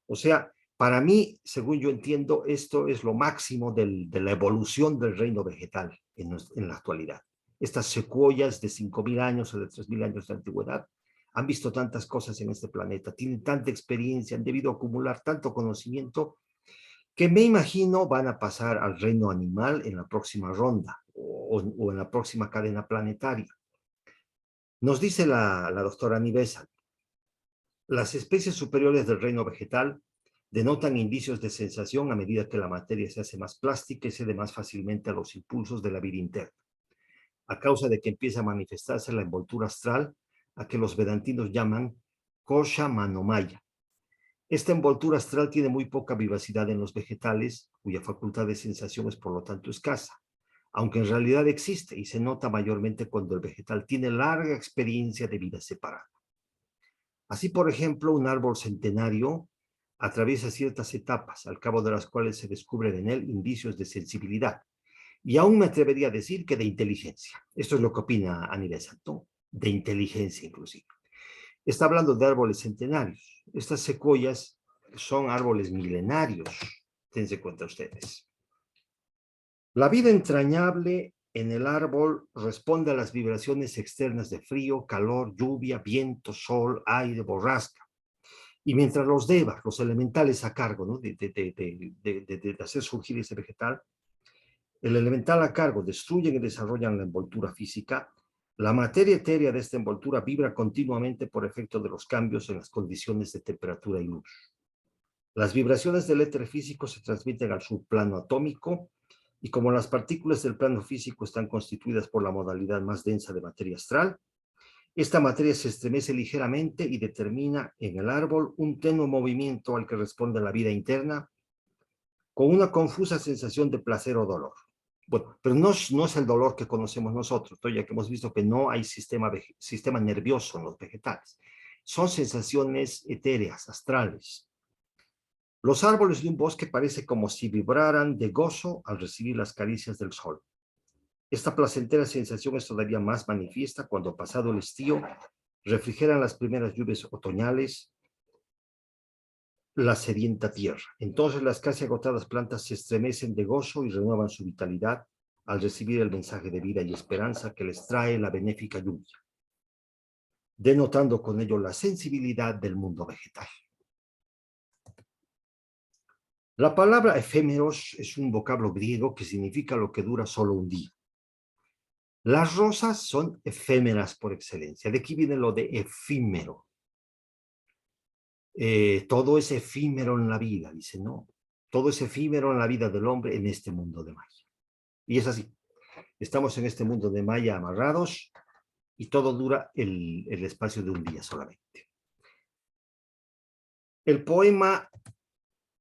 O sea, para mí, según yo entiendo, esto es lo máximo de la evolución del reino vegetal en la actualidad. Estas secuoyas de 5.000 años o de 3.000 años de antigüedad han visto tantas cosas en este planeta, tienen tanta experiencia, han debido acumular tanto conocimiento que me imagino van a pasar al reino animal en la próxima ronda o en la próxima cadena planetaria. Nos dice la doctora Nivesa, las especies superiores del reino vegetal denotan indicios de sensación a medida que la materia se hace más plástica y cede más fácilmente a los impulsos de la vida interna, a causa de que empieza a manifestarse la envoltura astral, a que los vedantinos llaman Kosha Manomaya. Esta envoltura astral tiene muy poca vivacidad en los vegetales, cuya facultad de sensación es por lo tanto escasa, aunque en realidad existe y se nota mayormente cuando el vegetal tiene larga experiencia de vida separada. Así, por ejemplo, un árbol centenario atraviesa ciertas etapas, al cabo de las cuales se descubren en él indicios de sensibilidad. Y aún me atrevería a decir que de inteligencia. Esto es lo que opina Aníbal Santón, de inteligencia inclusive. Está hablando de árboles centenarios. Estas secuoyas son árboles milenarios, dense cuenta ustedes. La vida entrañable en el árbol responde a las vibraciones externas de frío, calor, lluvia, viento, sol, aire, borrasca. Y mientras los devas, los elementales a cargo, ¿no? de hacer surgir ese vegetal, el elemental a cargo destruyen y desarrollan la envoltura física, la materia etérea de esta envoltura vibra continuamente por efecto de los cambios en las condiciones de temperatura y luz. Las vibraciones del éter físico se transmiten al subplano atómico y como las partículas del plano físico están constituidas por la modalidad más densa de materia astral, esta materia se estremece ligeramente y determina en el árbol un tenue movimiento al que responde la vida interna con una confusa sensación de placer o dolor. Bueno, pero no es el dolor que conocemos nosotros, ya que hemos visto que no hay sistema nervioso en los vegetales. Son sensaciones etéreas, astrales. Los árboles de un bosque parece como si vibraran de gozo al recibir las caricias del sol. Esta placentera sensación es todavía más manifiesta cuando, pasado el estío, refrigeran las primeras lluvias otoñales la sedienta tierra. Entonces las casi agotadas plantas se estremecen de gozo y renuevan su vitalidad al recibir el mensaje de vida y esperanza que les trae la benéfica lluvia, denotando con ello la sensibilidad del mundo vegetal. La palabra efémeros es un vocablo griego que significa lo que dura solo un día. Las rosas son efémeras por excelencia. De aquí viene lo de efímero. Todo es efímero en la vida, dice, no. Todo es efímero en la vida del hombre en este mundo de Maya. Y es así. Estamos en este mundo de Maya amarrados y todo dura el espacio de un día solamente. El poema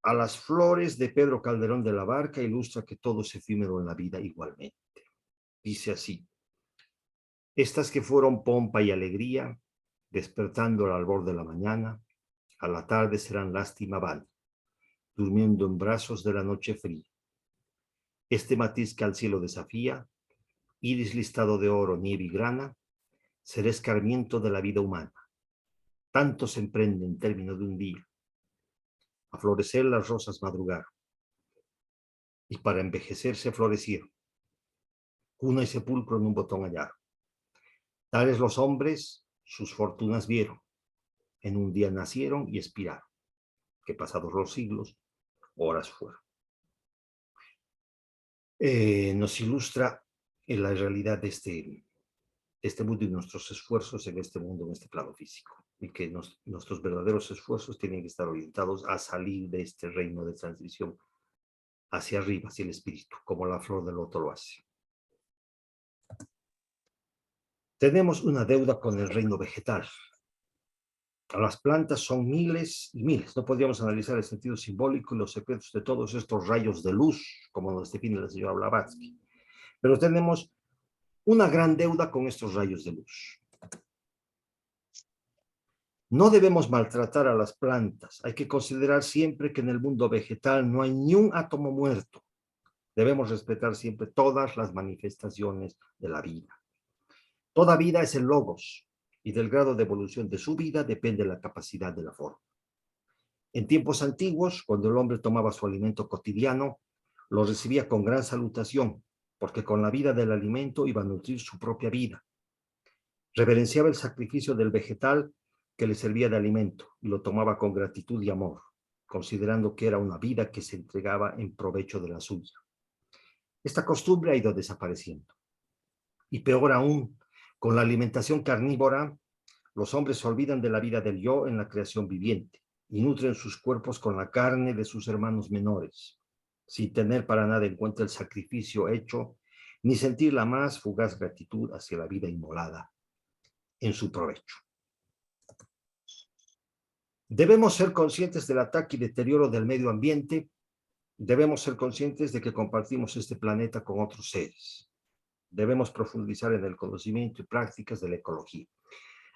A las flores de Pedro Calderón de la Barca ilustra que todo es efímero en la vida igualmente. Dice así: estas que fueron pompa y alegría, despertando al albor de la mañana, a la tarde serán lástima van, durmiendo en brazos de la noche fría. Este matiz que al cielo desafía, iris listado de oro, nieve y grana, será escarmiento de la vida humana. Tanto se emprende en término de un día. A florecer las rosas madrugaron, y para envejecerse florecieron. Cuna y sepulcro en un botón hallaron. Tales los hombres, sus fortunas vieron. En un día nacieron y expiraron, que pasados los siglos, horas fueron. Nos ilustra en la realidad de este mundo y nuestros esfuerzos en este mundo, en este plano físico, y que nuestros verdaderos esfuerzos tienen que estar orientados a salir de este reino de transición hacia arriba, hacia el espíritu, como la flor del loto lo hace. Tenemos una deuda con el reino vegetal. Las plantas son miles y miles. No podríamos analizar el sentido simbólico y los secretos de todos estos rayos de luz, como nos define la señora Blavatsky. Pero tenemos una gran deuda con estos rayos de luz. No debemos maltratar a las plantas. Hay que considerar siempre que en el mundo vegetal no hay ni un átomo muerto. Debemos respetar siempre todas las manifestaciones de la vida. Toda vida es el logos, y del grado de evolución de su vida depende la capacidad de la forma. En tiempos antiguos, cuando el hombre tomaba su alimento cotidiano, lo recibía con gran salutación, porque con la vida del alimento iba a nutrir su propia vida. Reverenciaba el sacrificio del vegetal que le servía de alimento y lo tomaba con gratitud y amor, considerando que era una vida que se entregaba en provecho de la suya. Esta costumbre ha ido desapareciendo. Y peor aún, con la alimentación carnívora, los hombres se olvidan de la vida del yo en la creación viviente y nutren sus cuerpos con la carne de sus hermanos menores, sin tener para nada en cuenta el sacrificio hecho, ni sentir la más fugaz gratitud hacia la vida inmolada en su provecho. Debemos ser conscientes del ataque y deterioro del medio ambiente. Debemos ser conscientes de que compartimos este planeta con otros seres. Debemos profundizar en el conocimiento y prácticas de la ecología.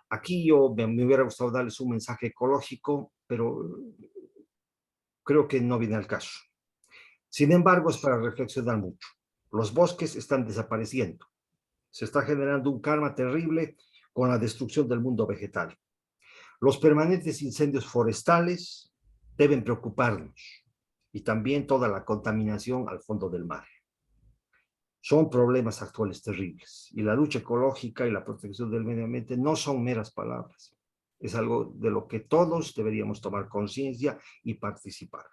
Aquí me hubiera gustado darles un mensaje ecológico, pero creo que no viene al caso. Sin embargo, es para reflexionar mucho. Los bosques están desapareciendo. Se está generando un karma terrible con la destrucción del mundo vegetal. Los permanentes incendios forestales deben preocuparnos, y también toda la contaminación al fondo del mar. Son problemas actuales terribles, y la lucha ecológica y la protección del medio ambiente no son meras palabras. Es algo de lo que todos deberíamos tomar conciencia y participar.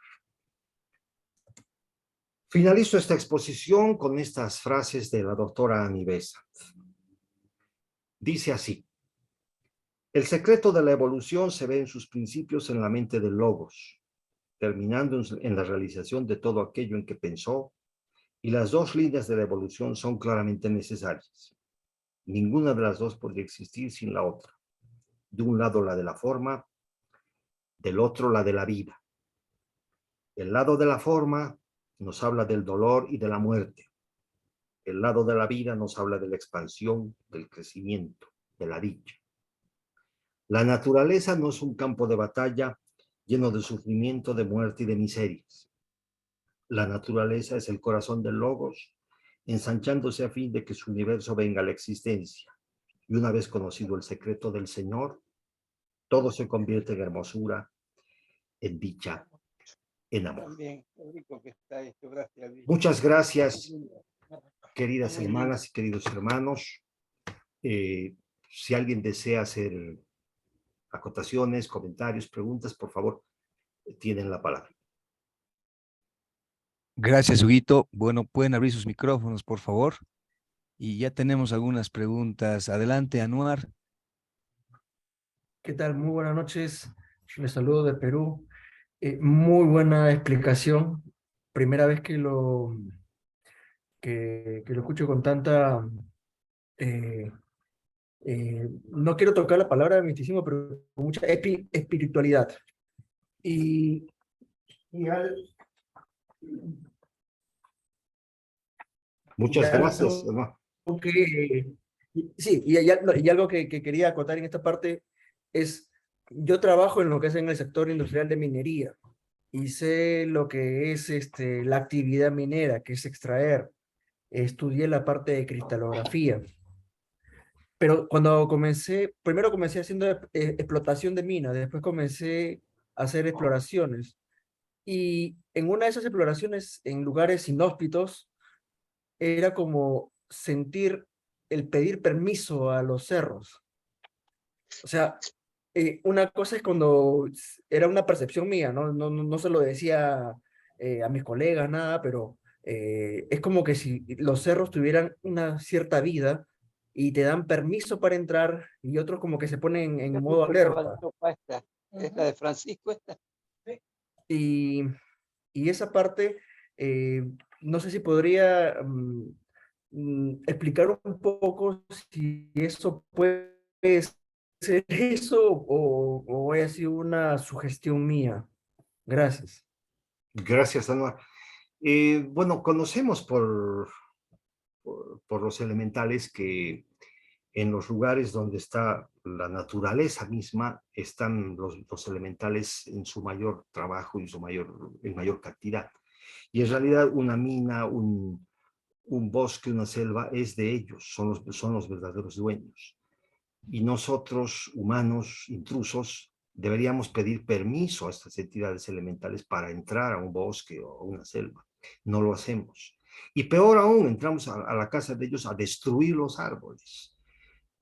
Finalizo esta exposición con estas frases de la doctora Annie Besant. Dice así: el secreto de la evolución se ve en sus principios en la mente del logos, terminando en la realización de todo aquello en que pensó, y las dos líneas de la evolución son claramente necesarias. Ninguna de las dos podría existir sin la otra. De un lado la de la forma, del otro la de la vida. El lado de la forma nos habla del dolor y de la muerte. El lado de la vida nos habla de la expansión, del crecimiento, de la dicha. La naturaleza no es un campo de batalla lleno de sufrimiento, de muerte y de miserias. La naturaleza es el corazón del logos, ensanchándose a fin de que su universo venga a la existencia. Y una vez conocido el secreto del Señor, todo se convierte en hermosura, en dicha, en amor. Muchas gracias, queridas hermanas y queridos hermanos. Si alguien desea hacer acotaciones, comentarios, preguntas, por favor, tienen la palabra. Gracias, Huguito. Bueno, pueden abrir sus micrófonos, por favor. Y ya tenemos algunas preguntas. Adelante, Anuar. ¿Qué tal? Muy buenas noches. Les saludo de Perú. Muy buena explicación. Primera vez que lo escucho con tanta... eh, no quiero tocar la palabra de misticismo, pero con mucha espiritualidad. Y Muchas gracias, hermano. Sí, y algo que quería acotar en esta parte es, yo trabajo en lo que es en el sector industrial de minería y sé lo que es la actividad minera, que es extraer. Estudié la parte de cristalografía, pero cuando primero comencé haciendo explotación de minas, después comencé a hacer exploraciones y en una de esas exploraciones en lugares inhóspitos era como sentir el pedir permiso a los cerros. O sea, una cosa es cuando era una percepción mía, no se lo decía a mis colegas, nada, pero es como que si los cerros tuvieran una cierta vida y te dan permiso para entrar y otros como que se ponen en modo alerta. Es la de Francisco esta. Y esa parte, no sé si podría explicar un poco si eso puede ser eso o haya sido una sugestión mía. Gracias. Gracias, Anuar. Bueno, conocemos por los elementales que en los lugares donde está la naturaleza misma están los elementales en su mayor trabajo y en mayor cantidad. Y en realidad una mina, un bosque, una selva es de ellos, son los verdaderos dueños. Y nosotros, humanos intrusos, deberíamos pedir permiso a estas entidades elementales para entrar a un bosque o a una selva. No lo hacemos. Y peor aún, entramos a la casa de ellos a destruir los árboles.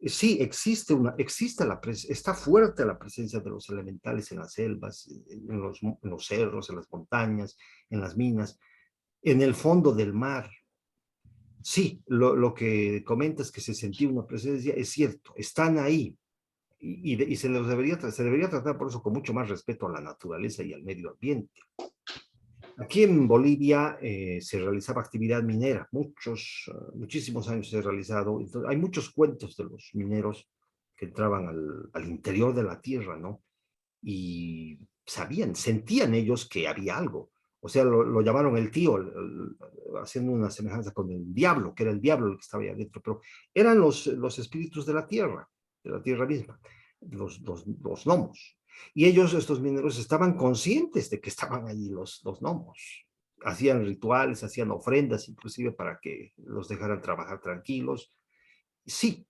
Sí, está fuerte la presencia de los elementales en las selvas, en los cerros, en las montañas, en las minas, en el fondo del mar. Sí, lo que comentas que se sentía una presencia es cierto, están ahí y se debería tratar por eso con mucho más respeto a la naturaleza y al medio ambiente. Aquí en Bolivia se realizaba actividad minera, muchísimos años se ha realizado. Entonces, hay muchos cuentos de los mineros que entraban al interior de la tierra, ¿no? Y sentían ellos que había algo. O sea, lo llamaron el tío, haciendo una semejanza con el diablo, que era el diablo el que estaba ahí adentro, pero eran los espíritus de la tierra misma, los gnomos. Y ellos, estos mineros, estaban conscientes de que estaban allí los gnomos. Hacían rituales, hacían ofrendas, inclusive para que los dejaran trabajar tranquilos. Sí,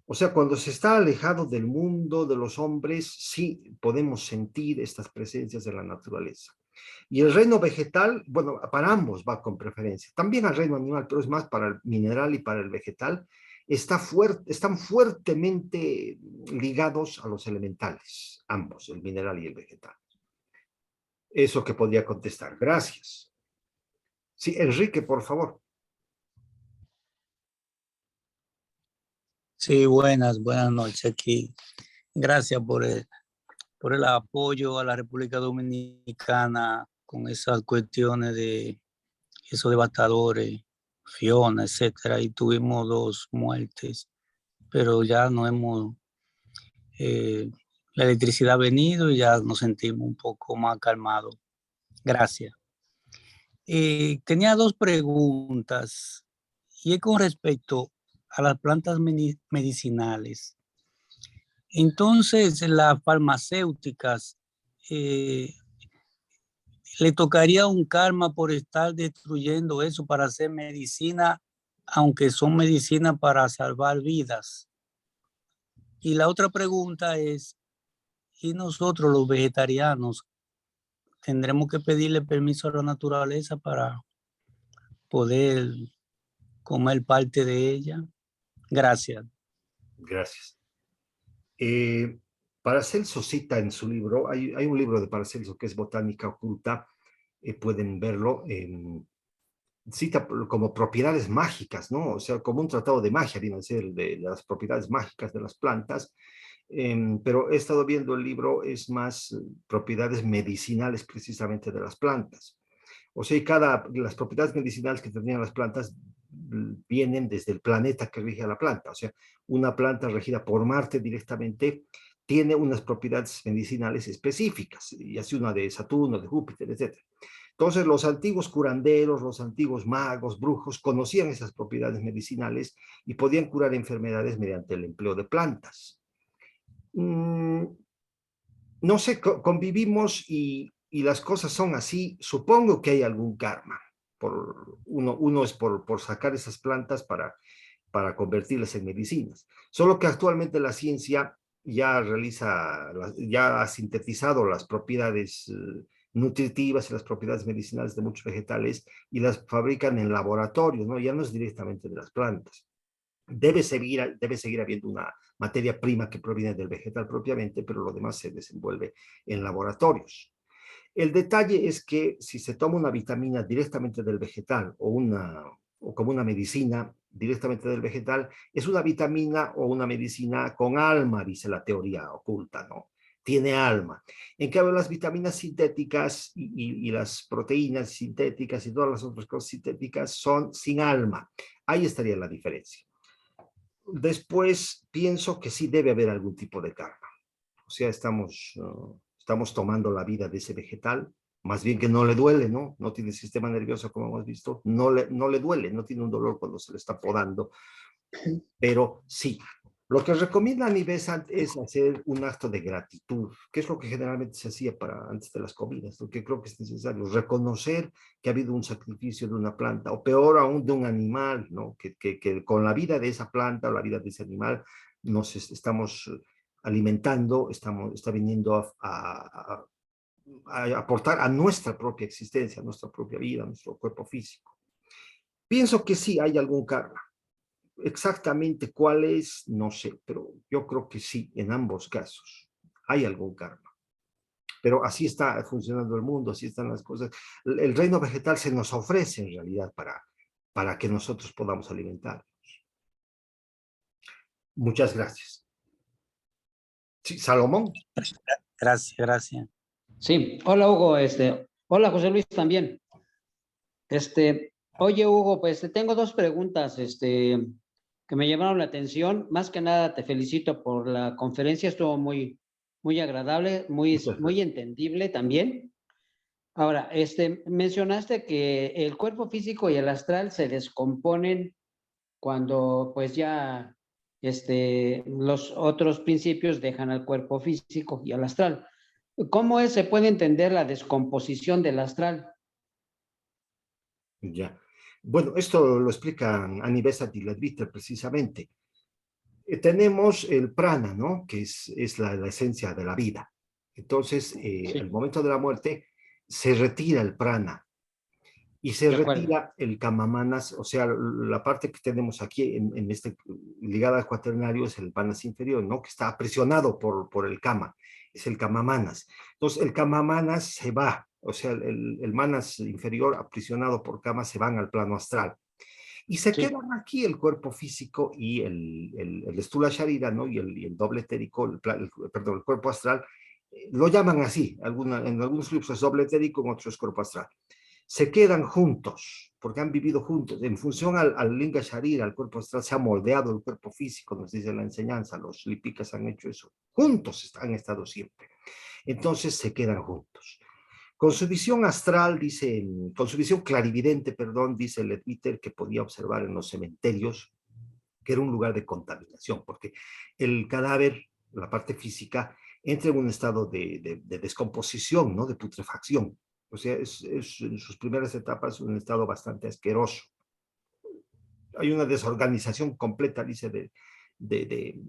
o sea, cuando se está alejado del mundo, de los hombres, sí podemos sentir estas presencias de la naturaleza. Y el reino vegetal, bueno, para ambos va con preferencia. También al reino animal, pero es más para el mineral y para el vegetal. Están fuertemente ligados a los elementales, ambos, el mineral y el vegetal. Eso que podría contestar. Gracias. Sí, Enrique, por favor. Sí, buenas noches aquí. Gracias por el apoyo a la República Dominicana con esas cuestiones de esos devastadores, Fiona, etcétera, y tuvimos 2 muertes, pero ya no hemos, la electricidad ha venido y ya nos sentimos un poco más calmados. Gracias. Tenía 2 preguntas, y es con respecto a las plantas medicinales. Entonces, las farmacéuticas, le tocaría un karma por estar destruyendo eso para hacer medicina, aunque son medicinas para salvar vidas. Y la otra pregunta es, ¿y nosotros los vegetarianos tendremos que pedirle permiso a la naturaleza para poder comer parte de ella? Gracias. Gracias. Paracelso cita en su libro, hay un libro de Paracelso que es Botánica Oculta, pueden verlo, cita como propiedades mágicas, ¿no? O sea, como un tratado de magia, viene a ser de las propiedades mágicas de las plantas, pero he estado viendo el libro, es más propiedades medicinales precisamente de las plantas. O sea, las propiedades medicinales que tenían las plantas vienen desde el planeta que rige a la planta. O sea, una planta regida por Marte directamente tiene unas propiedades medicinales específicas, y así una de Saturno, de Júpiter, etc. Entonces, los antiguos curanderos, los antiguos magos, brujos, conocían esas propiedades medicinales y podían curar enfermedades mediante el empleo de plantas. No sé, convivimos y las cosas son así. Supongo que hay algún karma. Uno es por sacar esas plantas para convertirlas en medicinas. Solo que actualmente la ciencia ya ha sintetizado las propiedades nutritivas y las propiedades medicinales de muchos vegetales y las fabrican en laboratorio, ¿no? Ya no es directamente de las plantas. Debe seguir habiendo una materia prima que proviene del vegetal propiamente, pero lo demás se desenvuelve en laboratorios. El detalle es que si se toma una vitamina directamente del vegetal o como una medicina directamente del vegetal, es una vitamina o una medicina con alma, dice la teoría oculta, ¿no? Tiene alma. En cambio, las vitaminas sintéticas y las proteínas sintéticas y todas las otras cosas sintéticas son sin alma. Ahí estaría la diferencia. Después pienso que sí debe haber algún tipo de karma. O sea, estamos tomando la vida de ese vegetal, más bien que no le duele, ¿no? No tiene sistema nervioso, como hemos visto, no le duele, no tiene un dolor cuando se le está podando, pero sí. Lo que recomienda Nivesan es hacer un acto de gratitud, que es lo que generalmente se hacía antes de las comidas, porque creo que es necesario reconocer que ha habido un sacrificio de una planta, o peor aún de un animal, ¿no? Que con la vida de esa planta o la vida de ese animal nos estamos alimentando, está viniendo a aportar a nuestra propia existencia, a nuestra propia vida, a nuestro cuerpo físico. Pienso que sí hay algún karma. Exactamente cuál es, no sé, pero yo creo que sí, en ambos casos hay algún karma. Pero así está funcionando el mundo, así están las cosas. El reino vegetal se nos ofrece en realidad para que nosotros podamos alimentarnos. Muchas gracias. Sí, Salomón. Gracias. Sí, hola Hugo, hola José Luis también. Oye Hugo, pues te tengo 2 preguntas, que me llamaron la atención. Más que nada te felicito por la conferencia, estuvo muy, muy agradable, muy entendible también. Ahora, mencionaste que el cuerpo físico y el astral se descomponen cuando pues ya los otros principios dejan al cuerpo físico y al astral. ¿Cómo se puede entender la descomposición del astral? Ya. Bueno, esto lo explica Anivesat y Ledwitter precisamente. Tenemos el prana, ¿no? Que es la esencia de la vida. Entonces, Sí, al momento de la muerte, se retira el prana y se de acuerdo. retira el kamamanas, o sea, la parte que tenemos aquí en este, ligada al cuaternario es el manas inferior, ¿no? Que está presionado por el kama, es el kamamanas. Entonces, el kamamanas se va, o sea, el manas inferior aprisionado por kama se van al plano astral. Y se Sí, quedan aquí el cuerpo físico y el Stula Sharira, ¿no? Y el doble etérico, perdón, el cuerpo astral, lo llaman así, en algunos libros es doble etérico, en otros es cuerpo astral. Se quedan juntos, porque han vivido juntos. En función al Linga Sharira, al cuerpo astral, se ha moldeado el cuerpo físico, nos dice la enseñanza, los lipikas han hecho eso. Juntos han estado siempre. Entonces se quedan juntos. Con su visión astral, dice, con su visión clarividente, perdón, dice Ledwitter, que podía observar en los cementerios, que era un lugar de contaminación, porque el cadáver, la parte física, entra en un estado de descomposición, ¿no? De putrefacción. O sea, es en sus primeras etapas un estado bastante asqueroso. Hay una desorganización completa, dice, de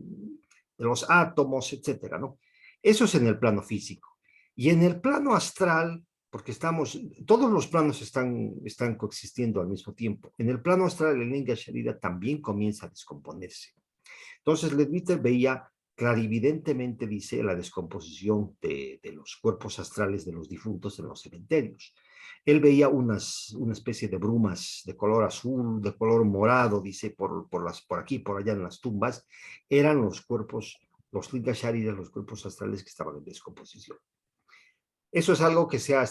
los átomos, etcétera, ¿no? Eso es en el plano físico. Y en el plano astral, porque todos los planos están coexistiendo al mismo tiempo. En el plano astral, el Linga Sharira también comienza a descomponerse. Entonces, Ledwitter veía clarividentemente, dice, la descomposición de los cuerpos astrales de los difuntos en los cementerios. Él veía una especie de brumas de color azul, de color morado, dice, por aquí, por allá en las tumbas, eran los cuerpos, los Linga Sharidas, los cuerpos astrales que estaban en descomposición. Eso es algo que se ha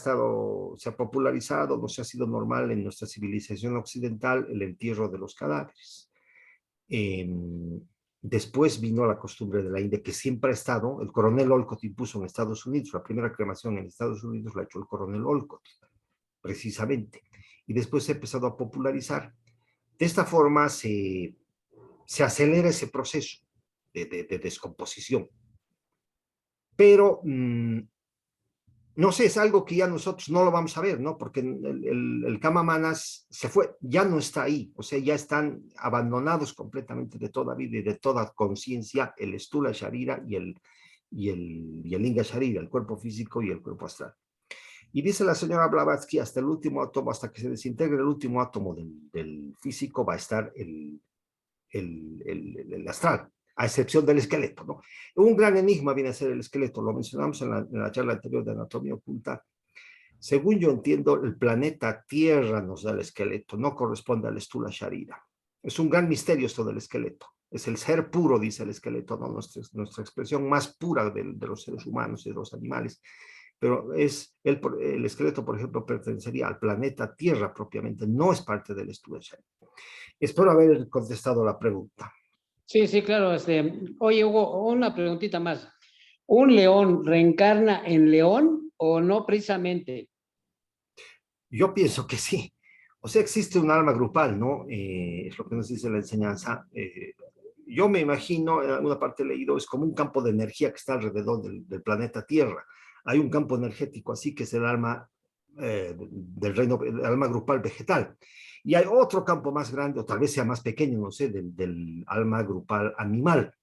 popularizado, no se ha sido normal en nuestra civilización occidental, el entierro de los cadáveres. Después vino la costumbre de la India, que siempre ha estado, el coronel Olcott impuso en Estados Unidos, la primera cremación en Estados Unidos la ha hecho el coronel Olcott, precisamente, y después se ha empezado a popularizar. De esta forma se acelera ese proceso de descomposición. Pero no sé, es algo que ya nosotros no lo vamos a ver, ¿no? Porque el Kama Manas se fue, ya no está ahí, o sea, ya están abandonados completamente de toda vida y de toda conciencia el Stula Sharira y el Linga Sharira, el cuerpo físico y el cuerpo astral. Y dice la señora Blavatsky, hasta el último átomo, hasta que se desintegre el último átomo del físico, va a estar el astral, a excepción del esqueleto, ¿no? Un gran enigma viene a ser el esqueleto, lo mencionamos en la charla anterior de anatomía oculta. Según yo entiendo, el planeta Tierra nos da el esqueleto, no corresponde al Stula Sharira. Es un gran misterio esto del esqueleto. Es el ser puro, dice el esqueleto, ¿no? Nuestra expresión más pura de los seres humanos y de los animales. Pero el esqueleto, por ejemplo, pertenecería al planeta Tierra propiamente, no es parte del Stula Sharira. Espero haber contestado la pregunta. sí, sí, claro. Oye, Hugo, una preguntita más. ¿Un león reencarna en león o no precisamente? Yo pienso que sí. O sea, existe un alma grupal, ¿no? Es lo que nos dice la enseñanza. Yo me imagino, en alguna parte he leído, es como un campo de energía que está alrededor del planeta Tierra. Hay un campo energético así que es el alma del reino, el alma grupal vegetal. Y hay otro campo más grande, o tal vez sea más pequeño, no sé, del alma grupal animal.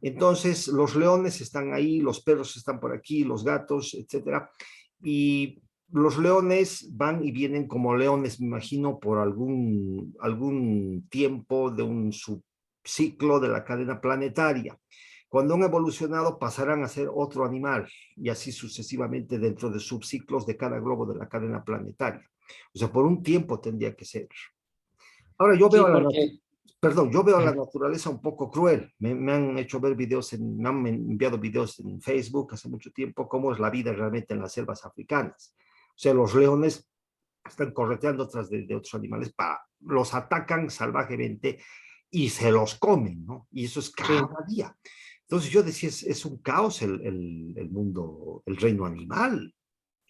Entonces, los leones están ahí, los perros están por aquí, los gatos, etcétera. Y los leones van y vienen como leones, me imagino, por algún tiempo de un subciclo de la cadena planetaria. Cuando han evolucionado pasarán a ser otro animal y así sucesivamente dentro de subciclos de cada globo de la cadena planetaria. O sea, por un tiempo tendría que ser. Ahora yo Sí, veo porque yo veo a la naturaleza un poco cruel. Me han hecho ver videos, me han enviado videos en Facebook hace mucho tiempo, cómo es la vida realmente en las selvas africanas. O sea, los leones están correteando tras de otros animales, los atacan salvajemente y se los comen, ¿no? Y eso es sí, cada día. Entonces yo decía, es un caos el mundo, el reino animal.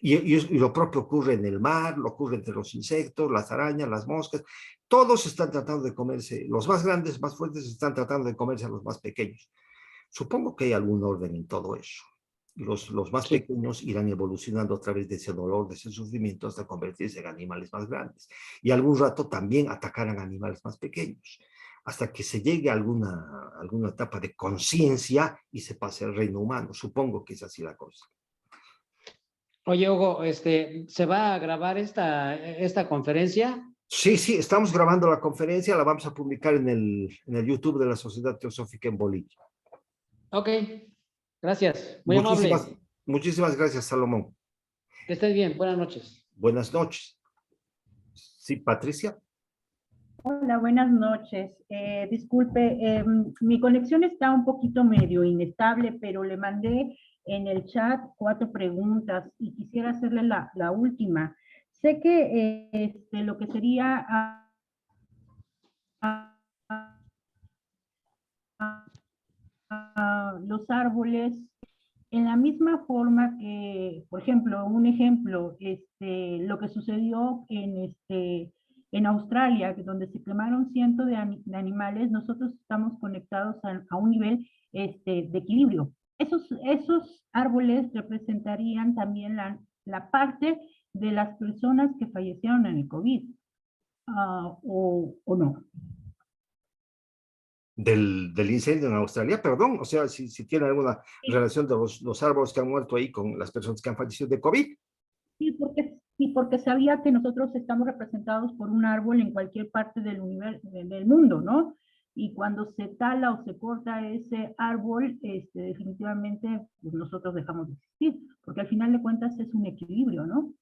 Y lo propio ocurre en el mar, lo ocurre entre los insectos, las arañas, las moscas. Todos están tratando de comerse, los más grandes, más fuertes, están tratando de comerse a los más pequeños. Supongo que hay algún orden en todo eso. Los más Sí. pequeños irán evolucionando a través de ese dolor, de ese sufrimiento, hasta convertirse en animales más grandes. Y algún rato también atacarán animales más pequeños, hasta que se llegue a alguna etapa de conciencia y se pase al reino humano. Supongo que es así la cosa. Oye, Hugo, ¿se va a grabar esta conferencia? Sí, sí, estamos grabando la conferencia, la vamos a publicar en el YouTube de la Sociedad Teosófica en Bolivia. Ok, gracias, muy amable. Muchísimas gracias, Salomón. Que estés bien, buenas noches. Buenas noches. Sí, Patricia. Hola, buenas noches. Disculpe, mi conexión está un poquito medio inestable, pero le mandé en el chat 4 preguntas y quisiera hacerle la última. Sé que lo que sería los árboles, en la misma forma que, por ejemplo, un ejemplo, lo que sucedió en Australia, donde se quemaron cientos de animales, nosotros estamos conectados a un nivel de equilibrio. Esos árboles representarían también la parte de las personas que fallecieron en el COVID, o no. Del incendio en Australia, perdón, o sea, si tiene alguna Sí. relación de los árboles que han muerto ahí con las personas que han fallecido de COVID. Sí, porque sabía que nosotros estamos representados por un árbol en cualquier parte del universo, del mundo, ¿no? Y cuando se tala o se corta ese árbol, definitivamente pues nosotros dejamos de existir, porque al final de cuentas es un equilibrio, ¿no?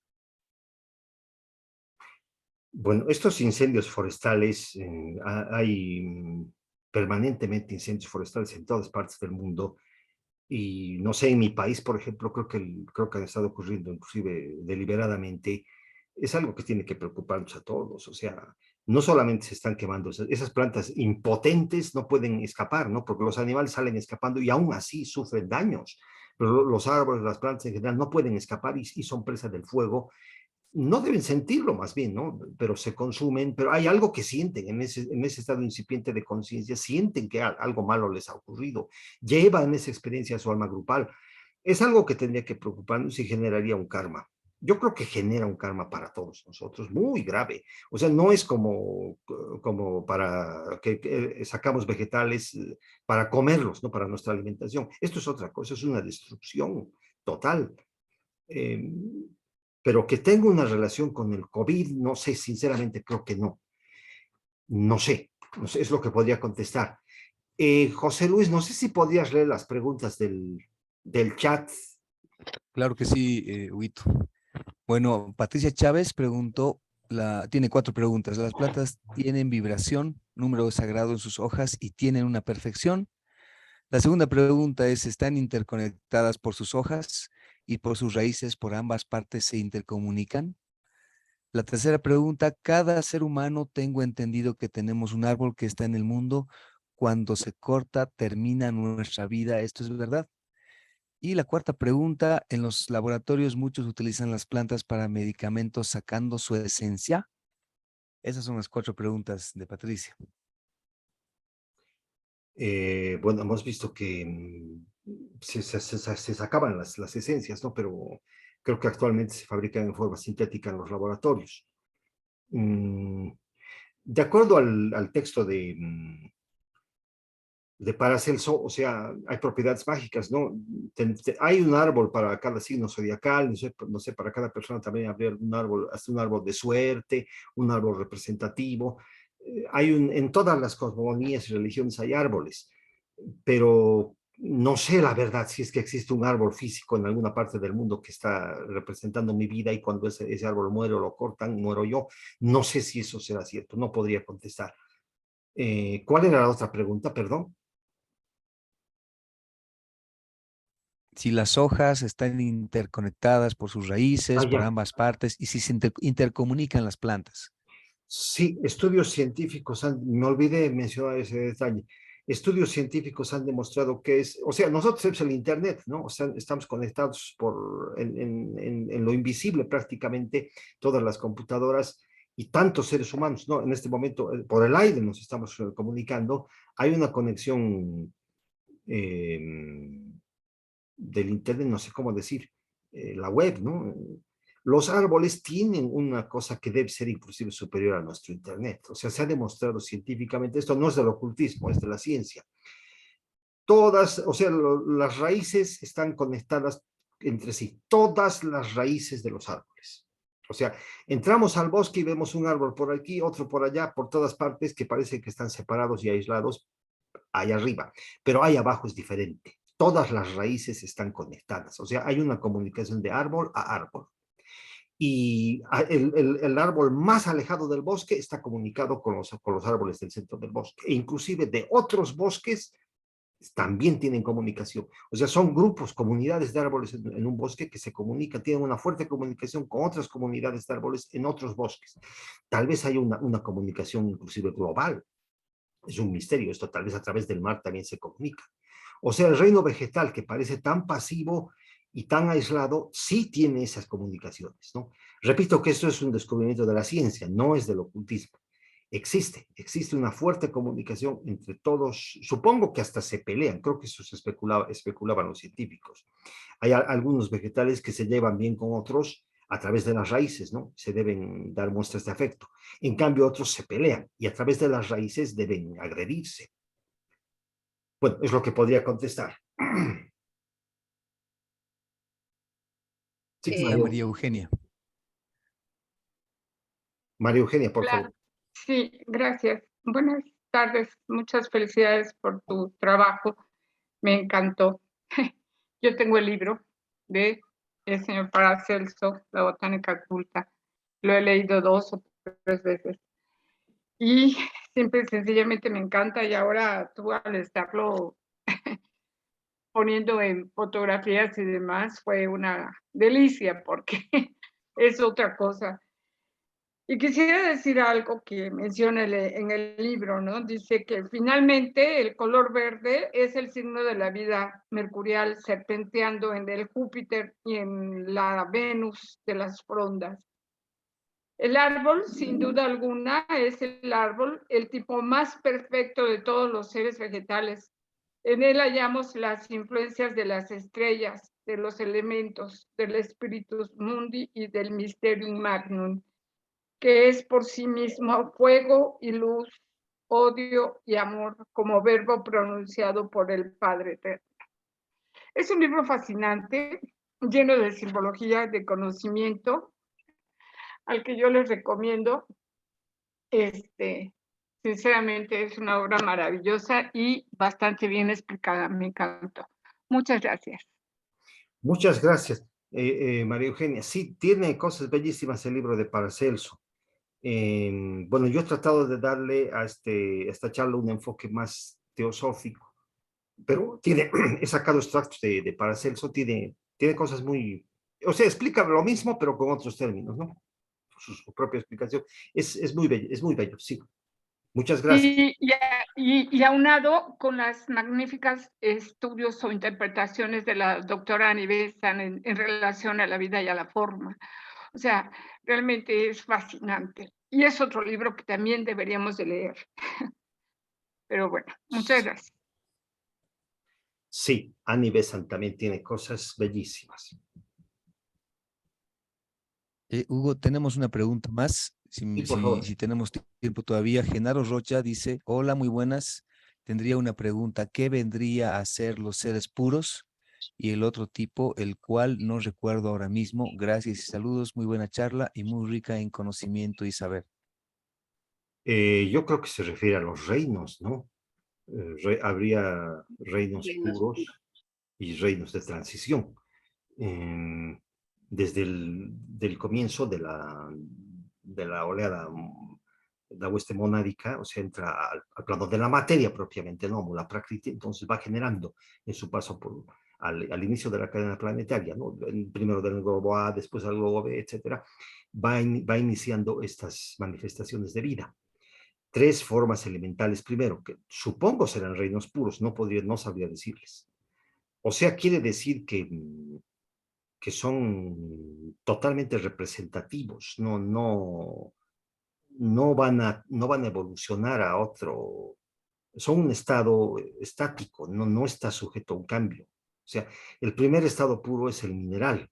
Bueno, estos incendios forestales, hay permanentemente incendios forestales en todas partes del mundo. Y no sé, en mi país, por ejemplo, creo que han estado ocurriendo inclusive deliberadamente. Es algo que tiene que preocuparnos a todos. O sea, no solamente se están quemando, esas plantas impotentes no pueden escapar, ¿no? Porque los animales salen escapando y aún así sufren daños. Pero los árboles, las plantas en general no pueden escapar y son presa del fuego. No deben sentirlo más bien, ¿no? Pero se consumen, pero hay algo que sienten en ese estado incipiente de conciencia, sienten que algo malo les ha ocurrido, llevan esa experiencia a su alma grupal. Es algo que tendría que preocuparnos y generaría un karma. Yo creo que genera un karma para todos nosotros, muy grave. O sea, no es como para que sacamos vegetales para comerlos, ¿no? Para nuestra alimentación. Esto es otra cosa, es una destrucción total. Eh, pero que tenga una relación con el COVID, no sé, sinceramente creo que no. No sé, es lo que podría contestar. José Luis, no sé si podrías leer las preguntas del chat. Claro que sí, Huito. Bueno, Patricia Chávez preguntó, tiene 4 preguntas. ¿Las plantas tienen vibración, número sagrado en sus hojas y tienen una perfección? La segunda pregunta es, ¿están interconectadas por sus hojas y por sus raíces, por ambas partes se intercomunican? La tercera pregunta, cada ser humano tengo entendido que tenemos un árbol que está en el mundo, cuando se corta termina nuestra vida, ¿esto es verdad? Y la cuarta pregunta, en los laboratorios muchos utilizan las plantas para medicamentos sacando su esencia. Esas son las 4 preguntas de Patricia. Bueno, hemos visto que se sacaban las esencias, ¿no? Pero creo que actualmente se fabrican en forma sintética en los laboratorios. De acuerdo al texto de Paracelso, o sea, hay propiedades mágicas, ¿no? Hay un árbol para cada signo zodiacal, no sé, para cada persona también habría un árbol, hasta un árbol de suerte, un árbol representativo. En todas las cosmogonías y religiones hay árboles, pero no sé la verdad si es que existe un árbol físico en alguna parte del mundo que está representando mi vida y cuando ese árbol muere o lo cortan, muero yo. No sé si eso será cierto, no podría contestar. ¿Cuál era la otra pregunta, perdón? Si las hojas están interconectadas por sus raíces, por Ya. ambas partes, y si se intercomunican las plantas. Sí, estudios científicos me olvidé mencionar ese detalle. Estudios científicos han demostrado que o sea, nosotros tenemos el Internet, ¿no? O sea, estamos conectados en lo invisible prácticamente, todas las computadoras y tantos seres humanos, ¿no? En este momento, por el aire nos estamos comunicando, hay una conexión del Internet, no sé cómo decir, la web, ¿no? Los árboles tienen una cosa que debe ser inclusive superior a nuestro Internet. O sea, se ha demostrado científicamente, esto no es del ocultismo, es de la ciencia. Todas, o sea, las raíces están conectadas entre sí, todas las raíces de los árboles. O sea, entramos al bosque y vemos un árbol por aquí, otro por allá, por todas partes, que parece que están separados y aislados allá arriba, pero ahí abajo es diferente. Todas las raíces están conectadas, o sea, hay una comunicación de árbol a árbol. Y el árbol más alejado del bosque está comunicado con los árboles del centro del bosque, e inclusive de otros bosques también tienen comunicación. O sea, son grupos, comunidades de árboles en un bosque que se comunican, tienen una fuerte comunicación con otras comunidades de árboles en otros bosques. Tal vez haya una comunicación inclusive global. Es un misterio esto, tal vez a través del mar también se comunica. O sea, el reino vegetal, que parece tan pasivo y tan aislado, sí tiene esas comunicaciones, ¿no? Repito que esto es un descubrimiento de la ciencia, no es del ocultismo. Existe una fuerte comunicación entre todos, supongo que hasta se pelean, creo que eso se especulaban los científicos. Hay algunos vegetales que se llevan bien con otros a través de las raíces, ¿no? Se deben dar muestras de afecto. En cambio, otros se pelean y a través de las raíces deben agredirse. Bueno, es lo que podría contestar. Sí, Está María Eugenia. María Eugenia, por Hola. favor. Sí, gracias. Buenas tardes. Muchas felicidades por tu trabajo. Me encantó. Yo tengo el libro de el señor Paracelso, La botánica culta. Lo he leído 2 o 3 veces. Y siempre sencillamente me encanta, y ahora tú al estarlo poniendo en fotografías y demás fue una delicia porque es otra cosa. Y quisiera decir algo que menciona en el libro, ¿no? Dice que finalmente el color verde es el signo de la vida mercurial serpenteando en el Júpiter y en la Venus de las frondas. El árbol, sin duda alguna, es el árbol, el tipo más perfecto de todos los seres vegetales. En él hallamos las influencias de las estrellas, de los elementos, del spiritus mundi y del mysterium magnum, que es por sí mismo fuego y luz, odio y amor, como verbo pronunciado por el Padre Eterno. Es un libro fascinante, lleno de simbología, de conocimiento, al que yo les recomiendo. Sinceramente es una obra maravillosa y bastante bien explicada, me encantó. Muchas gracias. Muchas gracias, María Eugenia. Sí, tiene cosas bellísimas el libro de Paracelso. Bueno, yo he tratado de darle a esta charla un enfoque más teosófico, pero he sacado extractos de Paracelso, tiene cosas muy, o sea, explica lo mismo, pero con otros términos, ¿no? Su propia explicación. Es muy bello, sí. Muchas gracias. Y aunado con las magníficas estudios o interpretaciones de la doctora Anibes en relación a la vida y a la forma. O sea, realmente es fascinante. Y es otro libro que también deberíamos de leer. Pero bueno, muchas gracias. Sí, Annie Besant también tiene cosas bellísimas. Hugo, tenemos una pregunta más. Sí, por favor. Si tenemos tiempo todavía. Genaro Rocha dice, hola, muy buenas. Tendría una pregunta. ¿Qué vendría a ser los seres puros? Y el otro tipo, el cual no recuerdo ahora mismo. Gracias y saludos. Muy buena charla y muy rica en conocimiento y saber. Yo creo que se refiere a los reinos, ¿no? Habría reinos puros y reinos de transición. Desde el comienzo de la oleada, la hueste monádica, o sea, entra al plano de la materia propiamente, ¿no? La prakriti, entonces va generando en su paso al inicio de la cadena planetaria, ¿no? Primero del globo A, después al globo B, etcétera, va iniciando estas manifestaciones de vida. 3 formas elementales primero, que supongo serán reinos puros, no sabría decirles. O sea, quiere decir que son totalmente representativos, no van a evolucionar a otro, son un estado estático, no está sujeto a un cambio, sea, el primer estado puro es el mineral.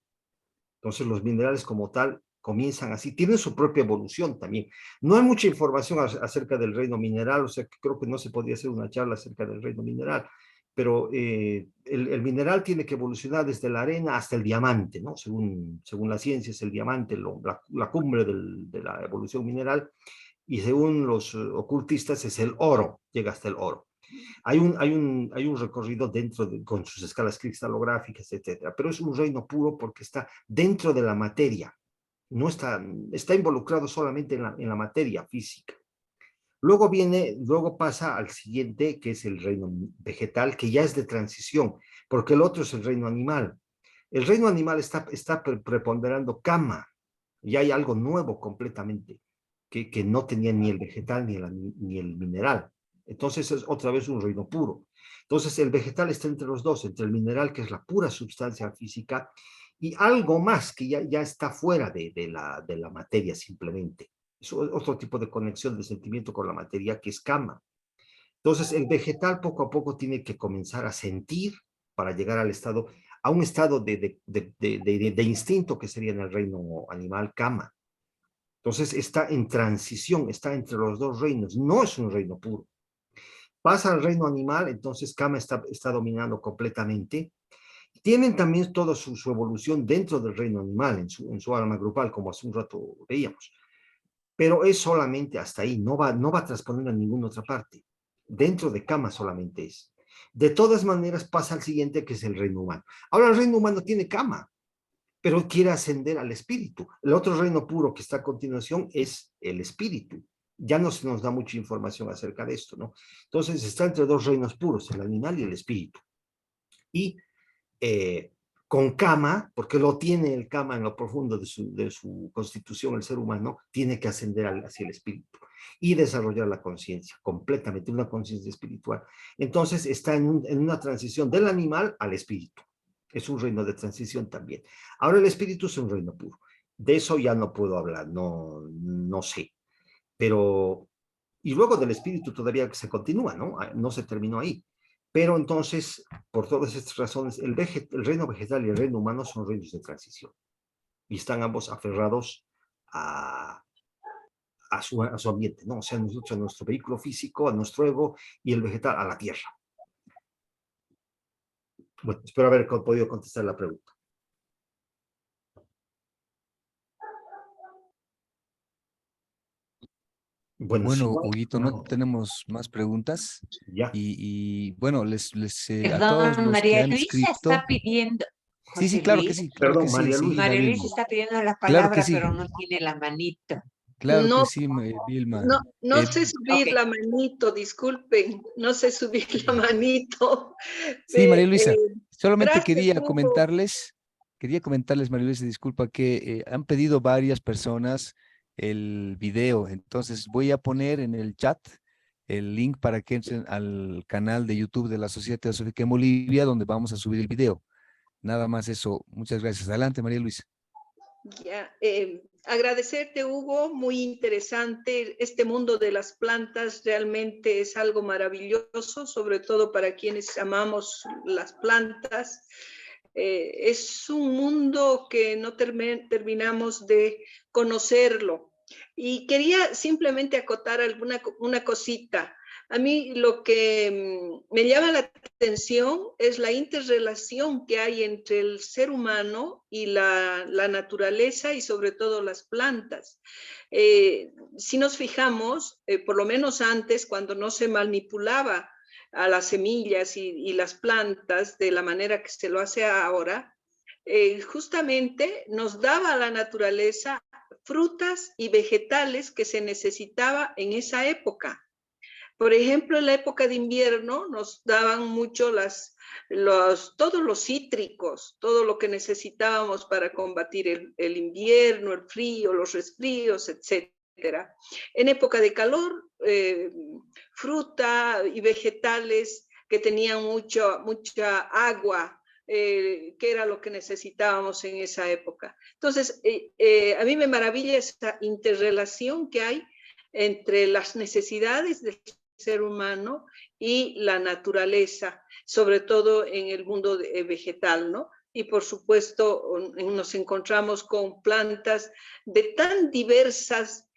Entonces los minerales como tal comienzan así, tienen su propia evolución también. No hay mucha información acerca del reino mineral, o sea, que creo que no se podría hacer una charla acerca del reino mineral, pero el mineral tiene que evolucionar desde la arena hasta el diamante, ¿no? Según la ciencia es el diamante la cumbre de la evolución mineral, y según los ocultistas es el oro, llega hasta el oro. Hay un recorrido con sus escalas cristalográficas, etcétera, pero es un reino puro porque está dentro de la materia, no está involucrado solamente en la materia física. Luego pasa al siguiente, que es el reino vegetal, que ya es de transición, porque el otro es el reino animal. El reino animal está preponderando Kama, y hay algo nuevo completamente, que no tenía ni el vegetal ni el mineral. Entonces es otra vez un reino puro. Entonces el vegetal está entre los dos, entre el mineral, que es la pura sustancia física, y algo más que ya está fuera de la materia simplemente. Es otro tipo de conexión de sentimiento con la materia, que es Kama. Entonces el vegetal poco a poco tiene que comenzar a sentir para llegar a un estado de instinto, que sería en el reino animal Kama. Entonces está en transición, está entre los dos reinos, no es un reino puro. Pasa al reino animal, entonces Kama está dominando completamente. Tienen también toda su evolución dentro del reino animal, en su alma grupal, como hace un rato veíamos. Pero es solamente hasta ahí, no va a transponer a ninguna otra parte. Dentro de Kama solamente es. De todas maneras pasa al siguiente, que es el reino humano. Ahora el reino humano tiene Kama, pero quiere ascender al espíritu. El otro reino puro que está a continuación es el espíritu. Ya no se nos da mucha información acerca de esto, ¿no? Entonces está entre dos reinos puros, el animal y el espíritu. Y con Kama, porque lo tiene el Kama en lo profundo de su constitución, el ser humano, tiene que ascender hacia el espíritu y desarrollar la conciencia, completamente una conciencia espiritual. Entonces está en una transición del animal al espíritu. Es un reino de transición también. Ahora el espíritu es un reino puro. De eso ya no puedo hablar, no sé. Pero, y luego del espíritu todavía se continúa, ¿no? No se terminó ahí. Pero entonces, por todas estas razones, el reino vegetal y el reino humano son reinos de transición. Y están ambos aferrados a su ambiente, ¿no? O sea, nosotros a nuestro vehículo físico, a nuestro ego, y el vegetal a la tierra. Bueno, espero haber podido contestar la pregunta. Bueno, Bueno, igual, Huguito, no tenemos más preguntas. ya. Y bueno, a todos Perdón, los que María han Luisa escrito. está pidiendo, Sí, José claro que Luis. sí, Perdón, María sí, Luisa. María Luisa Vilma. está pidiendo la Claro que palabra, sí, pero no tiene la manito. claro No, que sí, Vilma. no sé subir Ok. la manito, disculpen, no sé subir la manito. Sí, María Luisa, Eh, solamente gracias, Hugo. quería comentarles, María Luisa, disculpa, que han pedido varias personas el video, entonces voy a poner en el chat el link para que entren al canal de YouTube de la Sociedad Teosófica en Bolivia, donde vamos a subir el video. Nada más eso. Muchas gracias. Adelante, María Luisa. Ya, agradecerte, Hugo, muy interesante. Este mundo de las plantas realmente es algo maravilloso, sobre todo para quienes amamos las plantas. Es un mundo que no terminamos de conocerlo. Y quería simplemente acotar una cosita. A mí lo que me llama la atención es la interrelación que hay entre el ser humano y la naturaleza y sobre todo las plantas. Si nos fijamos, por lo menos antes, cuando no se manipulaba a las semillas y las plantas de la manera que se lo hace ahora, justamente nos daba a la naturaleza frutas y vegetales que se necesitaba en esa época. Por ejemplo, en la época de invierno nos daban mucho todos los cítricos, todo lo que necesitábamos para combatir el invierno, el frío, los resfríos, etc. En época de calor, fruta y vegetales que tenían mucha agua, que era lo que necesitábamos en esa época. Entonces, a mí me maravilla esa interrelación que hay entre las necesidades del ser humano y la naturaleza, sobre todo en el mundo vegetal, ¿no? Y por supuesto nos encontramos con plantas de tan diversas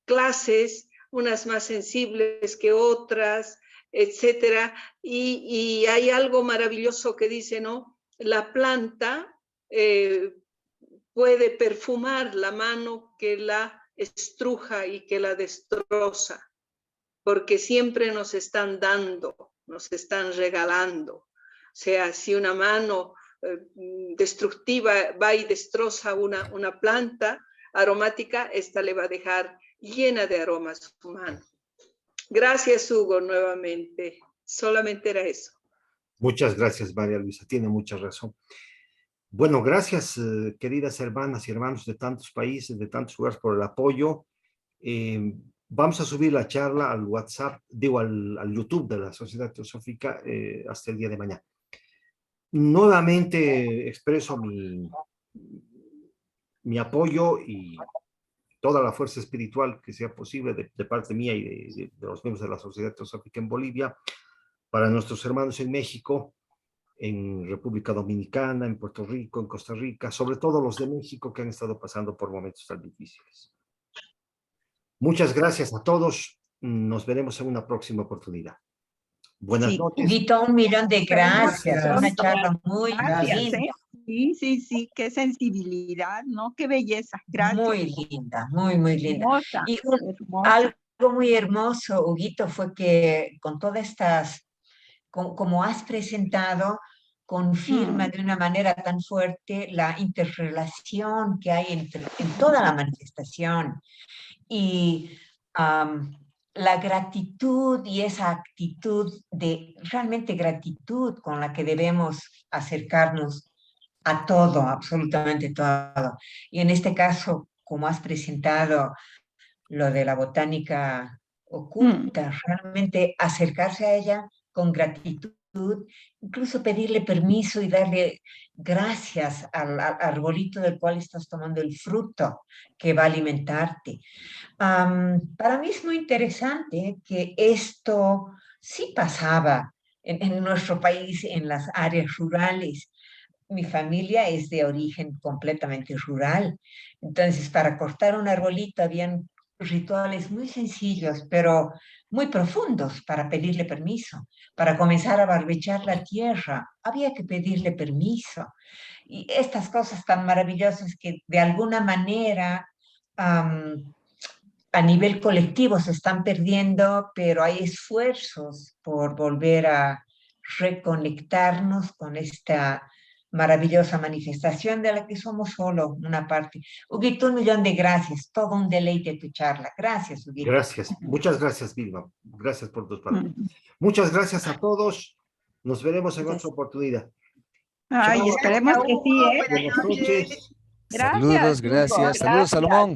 clases, unas más sensibles que otras, etcétera. Y hay algo maravilloso que dice, ¿no? La planta puede perfumar la mano que la estruja y que la destroza, porque siempre nos están dando, nos están regalando. O sea, si una mano destructiva va y destroza una planta aromática, esta le va a dejar llena de aromas humanos. Gracias, Hugo, nuevamente. Solamente era eso. Muchas gracias, María Luisa. Tiene mucha razón. Bueno, gracias, queridas hermanas y hermanos de tantos países, de tantos lugares, por el apoyo. Vamos a subir la charla al WhatsApp, digo, al YouTube de la Sociedad Teosófica hasta el día de mañana. Nuevamente expreso mi apoyo y toda la fuerza espiritual que sea posible de parte mía y de los miembros de la Sociedad Teosófica en Bolivia, para nuestros hermanos en México, en República Dominicana, en Puerto Rico, en Costa Rica, sobre todo los de México que han estado pasando por momentos tan difíciles. Muchas gracias a todos. Nos veremos en una próxima oportunidad. Buenas noches. Huguito, 1.000.000 de gracias. Gracias. Una charla muy Gracias, linda. Sí, qué sensibilidad, ¿no? Qué belleza. Gracias. Muy linda, muy linda. Hermosa, Y hermosa. algo muy hermoso, Huguito, fue que con todas estas, como has presentado, confirma de una manera tan fuerte la interrelación que hay en toda la manifestación. Y la gratitud y esa actitud de realmente gratitud con la que debemos acercarnos a todo, absolutamente todo. Y en este caso, como has presentado lo de la botánica oculta, realmente acercarse a ella con gratitud, incluso pedirle permiso y darle gracias al arbolito del cual estás tomando el fruto que va a alimentarte. Para mí es muy interesante que esto sí pasaba en nuestro país, en las áreas rurales. Mi familia es de origen completamente rural, entonces para cortar un arbolito habían rituales muy sencillos, pero muy profundos para pedirle permiso. Para comenzar a barbechar la tierra, había que pedirle permiso. Y estas cosas tan maravillosas que de alguna manera a nivel colectivo se están perdiendo, pero hay esfuerzos por volver a reconectarnos con esta maravillosa manifestación de la que somos solo una parte. Huguito, 1.000.000 de gracias, todo un deleite tu charla. Gracias, Huguito. Gracias, muchas gracias, Vilma. Gracias por tus palabras. Muchas gracias a todos. Nos veremos en otra oportunidad. Ay, Chao. esperemos que sí, ¿eh? Buenas noches. Saludos, gracias. Saludos, Salomón.